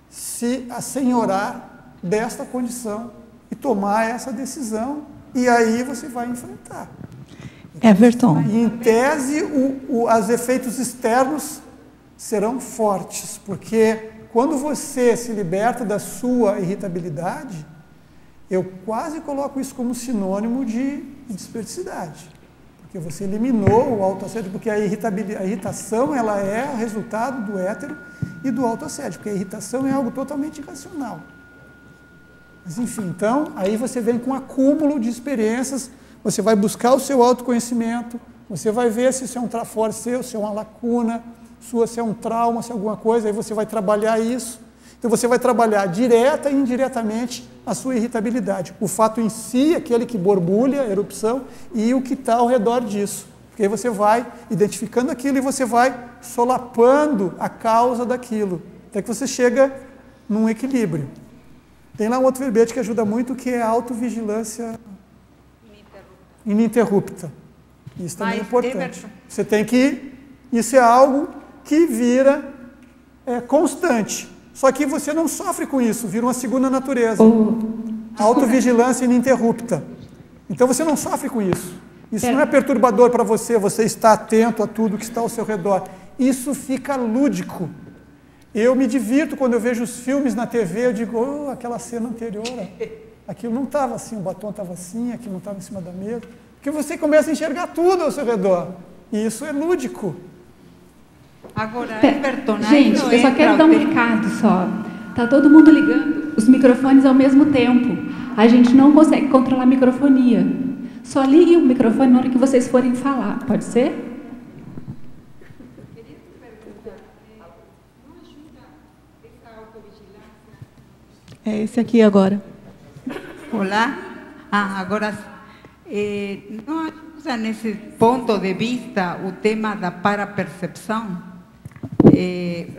se assenhorar desta condição e tomar essa decisão, e aí você vai enfrentar. Everton. E, em tese, os efeitos externos serão fortes, porque quando você se liberta da sua irritabilidade, eu quase coloco isso como sinônimo de desperticidade, porque você eliminou o autoassédio, porque a irritação ela é o resultado do hétero e do autoassédio, porque a irritação é algo totalmente irracional. Mas, enfim, então, aí você vem com um acúmulo de experiências, você vai buscar o seu autoconhecimento, você vai ver se isso é um trafore seu, se é uma lacuna sua, se é um trauma, se é alguma coisa, aí você vai trabalhar isso. Então você vai trabalhar direta e indiretamente a sua irritabilidade. O fato em si, aquele que borbulha, a erupção, e o que está ao redor disso. Porque aí você vai identificando aquilo e você vai solapando a causa daquilo, até que você chega num equilíbrio. Tem lá um outro verbete que ajuda muito, que é a autovigilância ininterrupta. Isso também é importante. Você tem que... Isso é algo que vira constante. Só que você não sofre com isso, vira uma segunda natureza. Autovigilância ininterrupta. Então você não sofre com isso. Isso não é perturbador para você, você está atento a tudo que está ao seu redor. Isso fica lúdico. Eu me divirto quando eu vejo os filmes na TV, eu digo, aquela cena anterior, aquilo não estava assim, o batom estava assim, aquilo não estava em cima da mesa. Porque você começa a enxergar tudo ao seu redor. E isso é lúdico. Agora, Everton, gente, eu só quero dar um recado só. Tá todo mundo ligando os microfones ao mesmo tempo. A gente não consegue controlar a microfonia. Só ligue o microfone na hora que vocês forem falar. Pode ser? É esse aqui agora. Olá. Agora, não ajuda nesse ponto de vista o tema da parapercepção?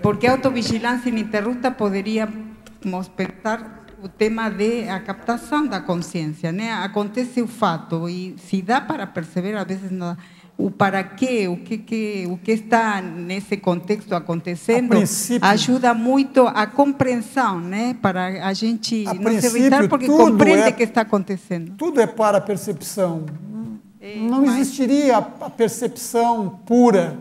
Porque a autovigilância ininterrupta poderíamos pensar o tema da captação da consciência, né? Acontece o fato e se dá para perceber, às vezes, o para quê, o que está nesse contexto acontecendo, ajuda muito a compreensão, né? Para a gente não se irritar porque compreende o que está acontecendo. Tudo é parapercepção. Não existiria a percepção pura,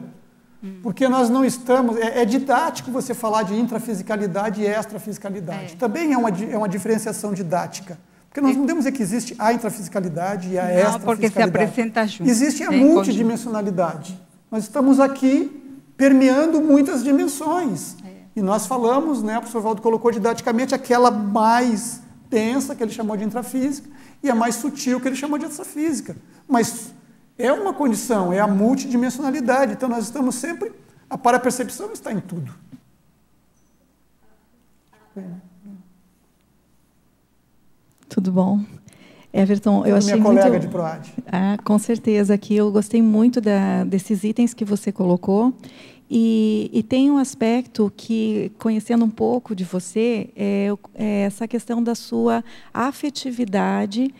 porque nós não estamos... É didático você falar de intrafisicalidade e extrafisicalidade. Também é uma diferenciação didática. Porque nós não podemos dizer que existe a intrafisicalidade e a extrafisicalidade. Não, porque se apresenta junto. Existe a multidimensionalidade. Nós estamos aqui permeando muitas dimensões. E nós falamos, né, o professor Valdo colocou didaticamente aquela mais densa, que ele chamou de intrafísica, e a mais sutil, que ele chamou de extrafísica. Mas é uma condição, é a multidimensionalidade. Então, nós estamos sempre... A parapercepção está em tudo. Tudo bom? Everton, eu achei minha muito... colega de PROAD. Com certeza, aqui eu gostei muito desses itens que você colocou. E tem um aspecto que, conhecendo um pouco de você, é essa questão da sua afetividade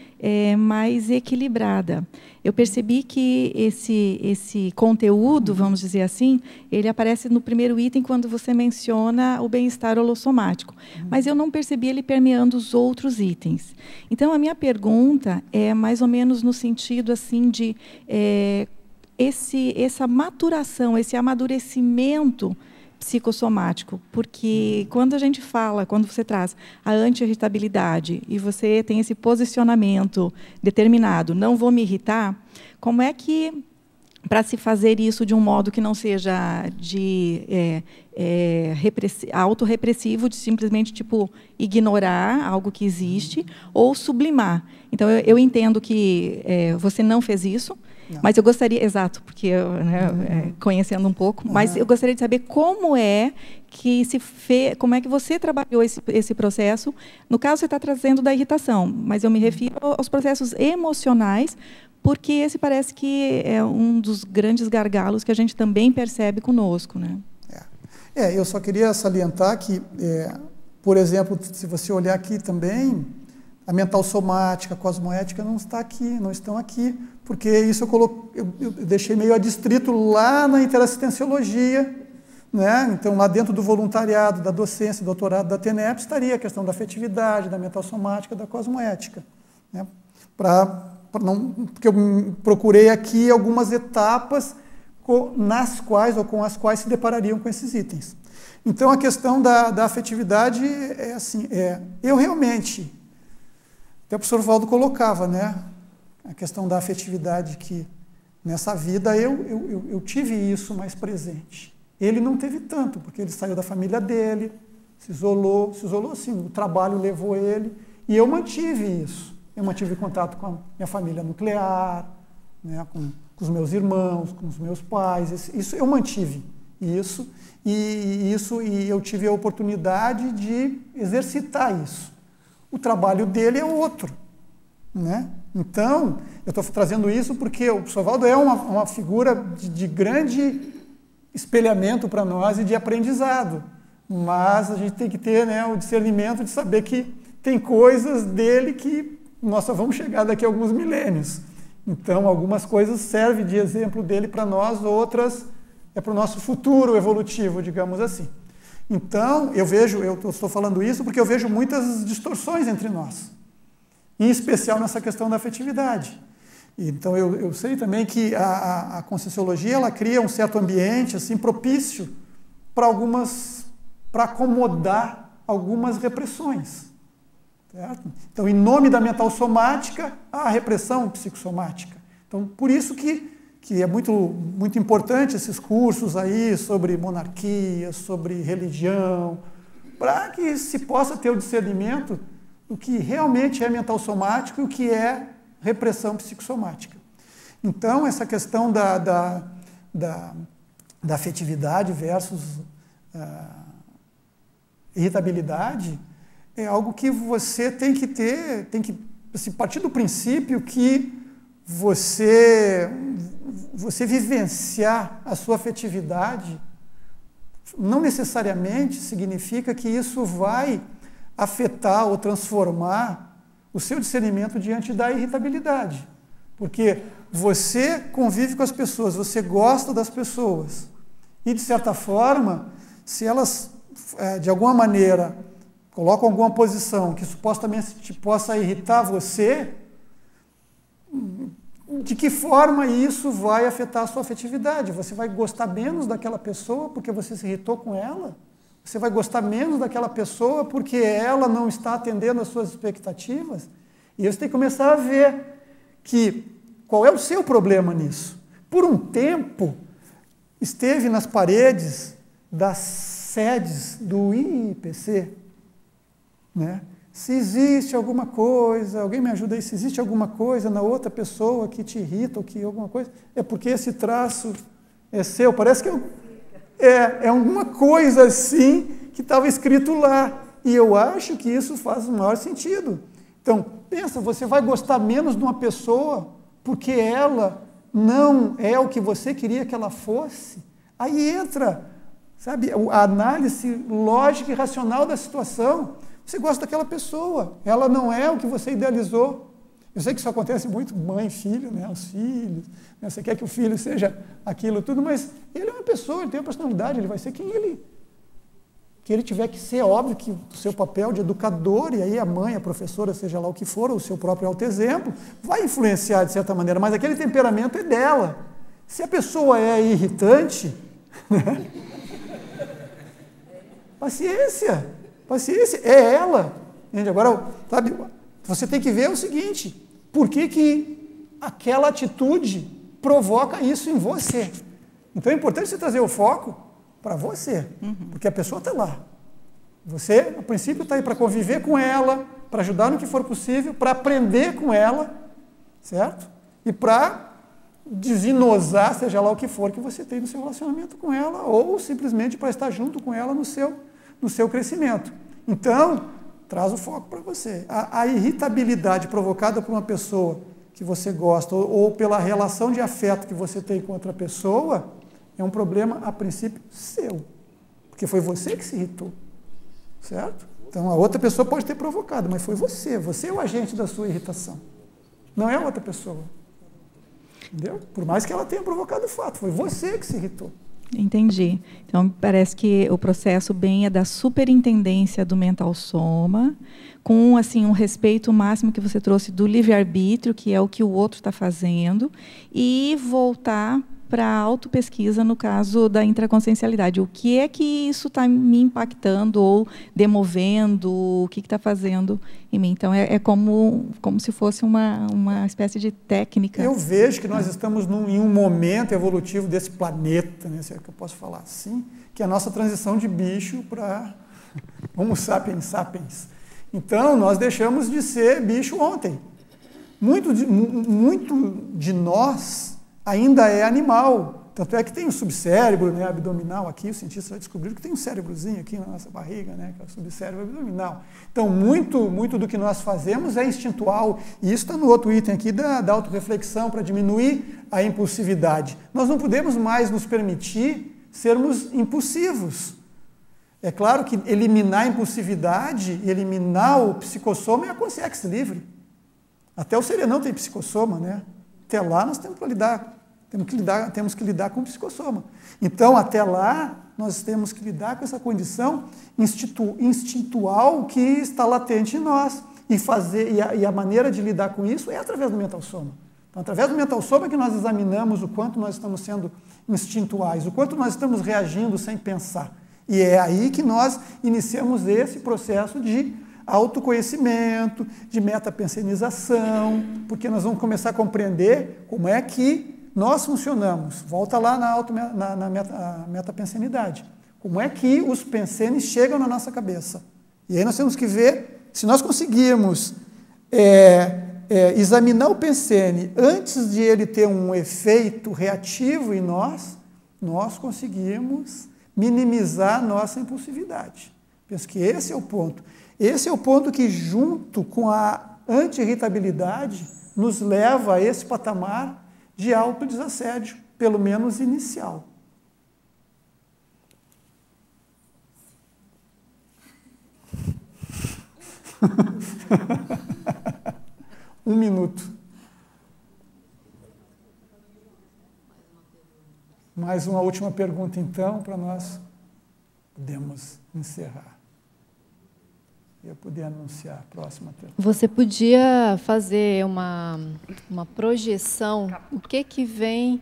mais equilibrada. Eu percebi que esse conteúdo, vamos dizer assim, ele aparece no primeiro item quando você menciona o bem-estar holossomático. Mas eu não percebi ele permeando os outros itens. Então, a minha pergunta é mais ou menos no sentido assim de... essa maturação, esse amadurecimento psicossomático, porque quando a gente fala, quando você traz a anti-irritabilidade e você tem esse posicionamento determinado, não vou me irritar, como é que, para se fazer isso de um modo que não seja de autorrepressivo, de simplesmente tipo ignorar algo que existe, ou sublimar. Então, eu entendo que você não fez isso, não. Mas eu gostaria, exato, porque eu, conhecendo um pouco, mas eu gostaria de saber como é que como é que você trabalhou esse processo. No caso, você está trazendo da irritação, mas eu me refiro aos processos emocionais, porque esse parece que é um dos grandes gargalos que a gente também percebe conosco, né? Eu só queria salientar que, por exemplo, se você olhar aqui também, a mental somática, a cosmoética não está aqui, não estão aqui, porque isso eu deixei meio adstrito lá na interassistenciologia, né? Então, lá dentro do voluntariado, da docência, do doutorado da TENEP, estaria a questão da afetividade, da mental somática, da cosmoética, né? Porque eu procurei aqui algumas etapas nas quais ou com as quais se deparariam com esses itens. Então, a questão da afetividade é assim, eu realmente, até o professor Valdo colocava, né, a questão da afetividade, que nessa vida eu tive isso mais presente. Ele não teve tanto, porque ele saiu da família dele, se isolou assim, o trabalho levou ele, e eu mantive isso. Eu mantive contato com a minha família nuclear, né, com os meus irmãos, com os meus pais, isso eu mantive, e eu tive a oportunidade de exercitar isso. O trabalho dele é outro, né? Então, eu estou trazendo isso porque o professor Valdo é uma figura de grande espelhamento para nós e de aprendizado, mas a gente tem que ter, né, o discernimento de saber que tem coisas dele que nós só vamos chegar daqui a alguns milênios. Então, algumas coisas servem de exemplo dele para nós, outras é para o nosso futuro evolutivo, digamos assim. Então, eu estou falando isso porque eu vejo muitas distorções entre nós, em especial nessa questão da afetividade. Então, eu sei também que a Conscienciologia, ela cria um certo ambiente assim, propício para acomodar algumas repressões. Certo? Então, em nome da mental somática, há a repressão psicossomática. Então, por isso que é muito importante esses cursos aí sobre monarquia, sobre religião, para que se possa ter o discernimento do que realmente é mental somático e o que é repressão psicossomática. Então, essa questão da afetividade versus irritabilidade é algo que você tem que ter, assim, partir do princípio que você vivenciar a sua afetividade não necessariamente significa que isso vai afetar ou transformar o seu discernimento diante da irritabilidade. Porque você convive com as pessoas, você gosta das pessoas. E, de certa forma, se elas, de alguma maneira, colocam alguma posição que supostamente possa irritar você, de que forma isso vai afetar a sua afetividade? Você vai gostar menos daquela pessoa porque você se irritou com ela? Você vai gostar menos daquela pessoa porque ela não está atendendo às suas expectativas? E você tem que começar a ver qual é o seu problema nisso. Por um tempo, esteve nas paredes das sedes do IPC, né? Se existe alguma coisa, alguém me ajuda aí, se existe alguma coisa na outra pessoa que te irrita ou que alguma coisa, é porque esse traço é seu. Parece que é alguma coisa assim que estava escrito lá. E eu acho que isso faz o maior sentido. Então, pensa, você vai gostar menos de uma pessoa porque ela não é o que você queria que ela fosse? Aí entra, sabe, a análise lógica e racional da situação. Você gosta daquela pessoa, ela não é o que você idealizou. Eu sei que isso acontece muito, mãe e filho, né? Os filhos, né? Você quer que o filho seja aquilo tudo, mas ele é uma pessoa, ele tem uma personalidade, ele vai ser quem ele tiver que ser. Óbvio que o seu papel de educador, e aí a mãe, a professora, seja lá o que for, o seu próprio autoexemplo, vai influenciar de certa maneira, mas aquele temperamento é dela. Se a pessoa é irritante, né? Paciência, é ela. Agora, sabe, você tem que ver o seguinte, por que aquela atitude provoca isso em você? Então é importante você trazer o foco para você, porque a pessoa está lá. Você, a princípio, está aí para conviver com ela, para ajudar no que for possível, para aprender com ela, certo? E para desinosar, seja lá o que for que você tem no seu relacionamento com ela, ou simplesmente para estar junto com ela no seu crescimento. Então, traz o foco para você. A irritabilidade provocada por uma pessoa que você gosta ou pela relação de afeto que você tem com outra pessoa é um problema, a princípio, seu. Porque foi você que se irritou. Certo? Então, a outra pessoa pode ter provocado, mas foi você. Você é o agente da sua irritação. Não é a outra pessoa. Entendeu? Por mais que ela tenha provocado o fato, foi você que se irritou. Entendi. Então, parece que o processo bem é da superintendência do mental soma, com assim um respeito máximo que você trouxe do livre-arbítrio, que é o que o outro está fazendo, e voltar para a autopesquisa no caso da intraconsciencialidade. O que é que isso está me impactando ou demovendo? O que está fazendo em mim? Então, é como se fosse uma espécie de técnica. Eu vejo que nós estamos em um momento evolutivo desse planeta, né, se é que eu posso falar assim, que é a nossa transição de bicho para Homo sapiens sapiens. Então, nós deixamos de ser bicho ontem. Muito de nós ainda é animal. Tanto é que tem o subcérebro, né, abdominal aqui, os cientistas já descobriram que tem um cérebrozinho aqui na nossa barriga, né, que é o subcérebro abdominal. Então, muito do que nós fazemos é instintual, e isso está no outro item aqui da autorreflexão, para diminuir a impulsividade. Nós não podemos mais nos permitir sermos impulsivos. É claro que eliminar a impulsividade e eliminar o psicossoma é a consciência livre. Até o serenão tem psicossoma, né? Até lá nós temos que lidar com o psicossoma. Então, até lá, nós temos que lidar com essa condição instintual que está latente em nós. E a maneira de lidar com isso é através do mental soma. Então, através do mental soma é que nós examinamos o quanto nós estamos sendo instintuais, o quanto nós estamos reagindo sem pensar. E é aí que nós iniciamos esse processo de autoconhecimento, de metapensenização, porque nós vamos começar a compreender como é que nós funcionamos. Volta lá na metapensenidade. Como é que os pensenes chegam na nossa cabeça. E aí nós temos que ver, se nós conseguirmos examinar o pensene antes de ele ter um efeito reativo em nós, nós conseguimos minimizar a nossa impulsividade. Penso que esse é o ponto. Esse é o ponto que, junto com a anti-irritabilidade, nos leva a esse patamar de autodesassédio, pelo menos inicial. Um minuto. Mais uma última pergunta, então, para nós podermos encerrar. Eu poder anunciar a próxima pergunta. Você podia fazer uma projeção, o que vem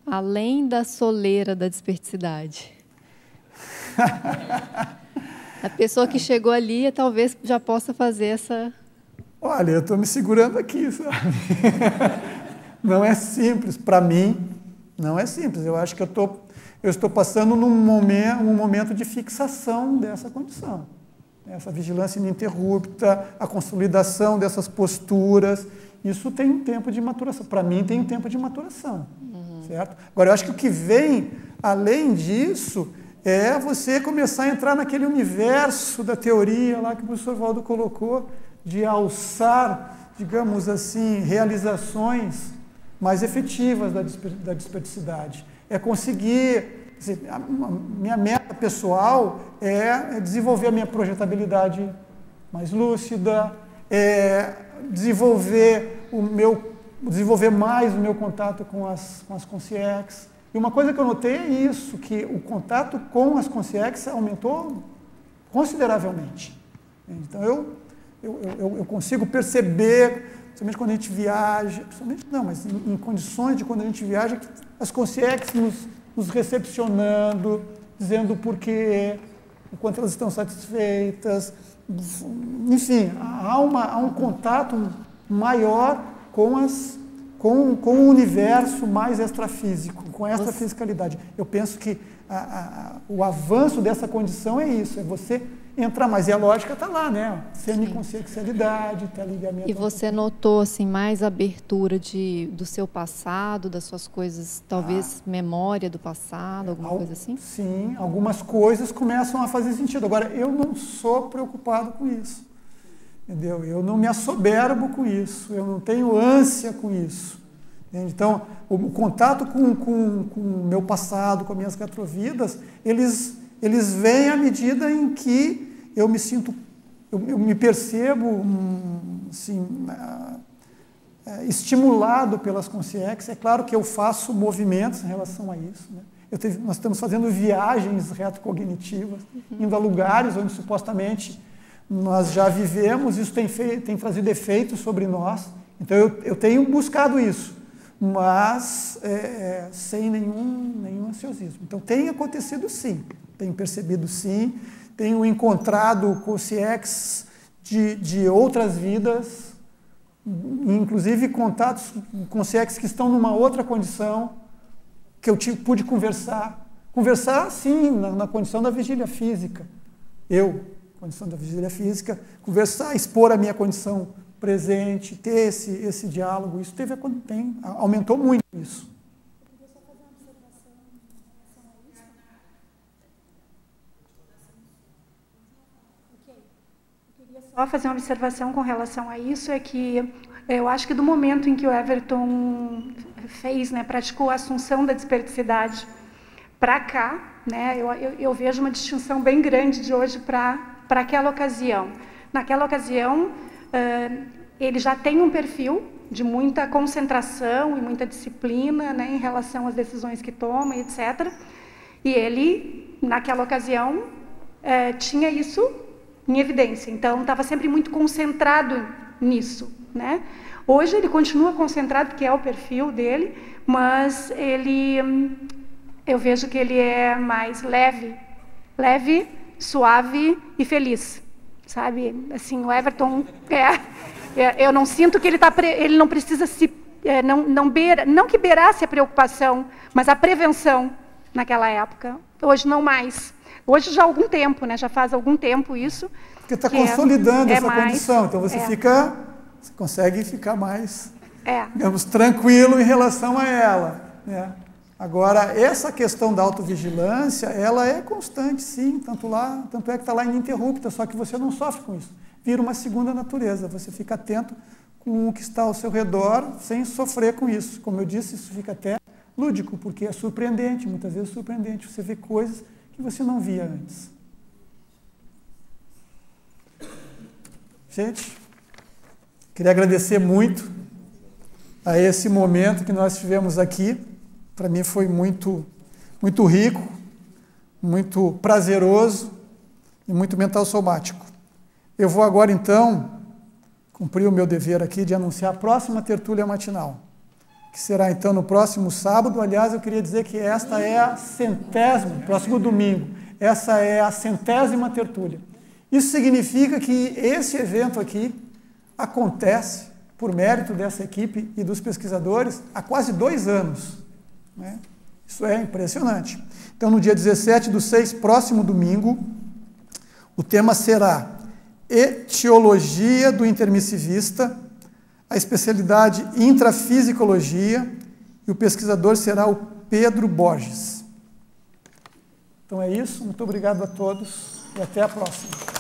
além da soleira da desperticidade? A pessoa que chegou ali talvez já possa fazer essa... Olha, eu estou me segurando aqui, sabe? Não é simples, para mim, não é simples. Eu acho que eu estou passando um momento de fixação dessa condição. Essa vigilância ininterrupta, a consolidação dessas posturas, isso tem um tempo de maturação. Para mim, tem um tempo de maturação, certo? Agora, eu acho que o que vem, além disso, é você começar a entrar naquele universo da teoria lá que o professor Valdo colocou, de alçar, digamos assim, realizações mais efetivas da desperticidade. É conseguir... A minha meta pessoal é desenvolver a minha projetabilidade mais lúcida, desenvolver mais o meu contato com as consciências. E uma coisa que eu notei é isso, que o contato com as consciências aumentou consideravelmente. Então, eu consigo perceber, principalmente quando a gente viaja, mas em condições de quando a gente viaja, que as consciências nos recepcionando, dizendo o porquê, o quanto elas estão satisfeitas. Enfim, há um contato maior com o universo mais extrafísico, com essa fisicalidade. Eu penso que o avanço dessa condição é isso, é você entrar mais. E a lógica está lá, né? Semiconsciencialidade, ligamento. E você notou assim, mais abertura do seu passado, das suas coisas, talvez memória do passado, alguma coisa assim? Sim, algumas coisas começam a fazer sentido. Agora, eu não sou preocupado com isso. Entendeu? Eu não me assoberbo com isso, eu não tenho ânsia com isso. Entende? Então, o contato com o meu passado, com as minhas retrovidas, eles vêm à medida em que eu me sinto eu me percebo assim, estimulado pelas consciex. É claro que eu faço movimentos em relação a isso, né? Nós estamos fazendo viagens retrocognitivas, indo a lugares onde supostamente nós já vivemos, isso tem trazido efeitos sobre nós. Então eu tenho buscado isso, mas sem nenhum ansiosismo. Então tem acontecido sim, tenho percebido sim, tenho encontrado consciex de outras vidas, inclusive contatos com consciex que estão numa outra condição, que eu pude conversar. Conversar, sim, na condição da vigília física. Condição da vigília física, conversar, expor a minha condição presente, ter esse diálogo, isso aumentou muito isso. Só fazer uma observação com relação a isso, é que eu acho que do momento em que o Everton fez, né, praticou a assunção da desperticidade para cá, né, eu vejo uma distinção bem grande de hoje para aquela ocasião. Naquela ocasião, ele já tem um perfil de muita concentração e muita disciplina, né, em relação às decisões que toma, etc. E ele, naquela ocasião, tinha isso em evidência. Então, estava sempre muito concentrado nisso, né? Hoje ele continua concentrado, porque é o perfil dele, mas eu vejo que ele é mais leve, suave e feliz, sabe? Assim, o Everton eu não sinto que ele não precisa não que beirasse a preocupação, mas a prevenção naquela época. Hoje não mais. Hoje já há algum tempo, né? Já faz algum tempo isso. Porque está consolidando essa condição, então você consegue ficar mais, digamos, tranquilo em relação a ela, né? Agora, essa questão da autovigilância, ela é constante, sim, tanto é que está lá ininterrupta, só que você não sofre com isso. Vira uma segunda natureza, você fica atento com o que está ao seu redor, sem sofrer com isso. Como eu disse, isso fica até lúdico, porque é surpreendente, muitas vezes surpreendente. Você vê coisas que você não via antes. Gente, queria agradecer muito a esse momento que nós tivemos aqui. Para mim foi muito, muito rico, muito prazeroso e muito mental somático. Eu vou agora, então, cumprir o meu dever aqui de anunciar a próxima tertúlia matinal, que será, então, no próximo sábado. Aliás, eu queria dizer que esta é a 100ª, próximo domingo, essa é a 100ª tertúlia. Isso significa que esse evento aqui acontece, por mérito dessa equipe e dos pesquisadores, há quase 2 anos. Né? Isso é impressionante. Então, no dia 17/6, próximo domingo, o tema será Etiologia do Intermissivista, a especialidade Intrafisicologia, e o pesquisador será o Pedro Borges. Então é isso, muito obrigado a todos e até a próxima.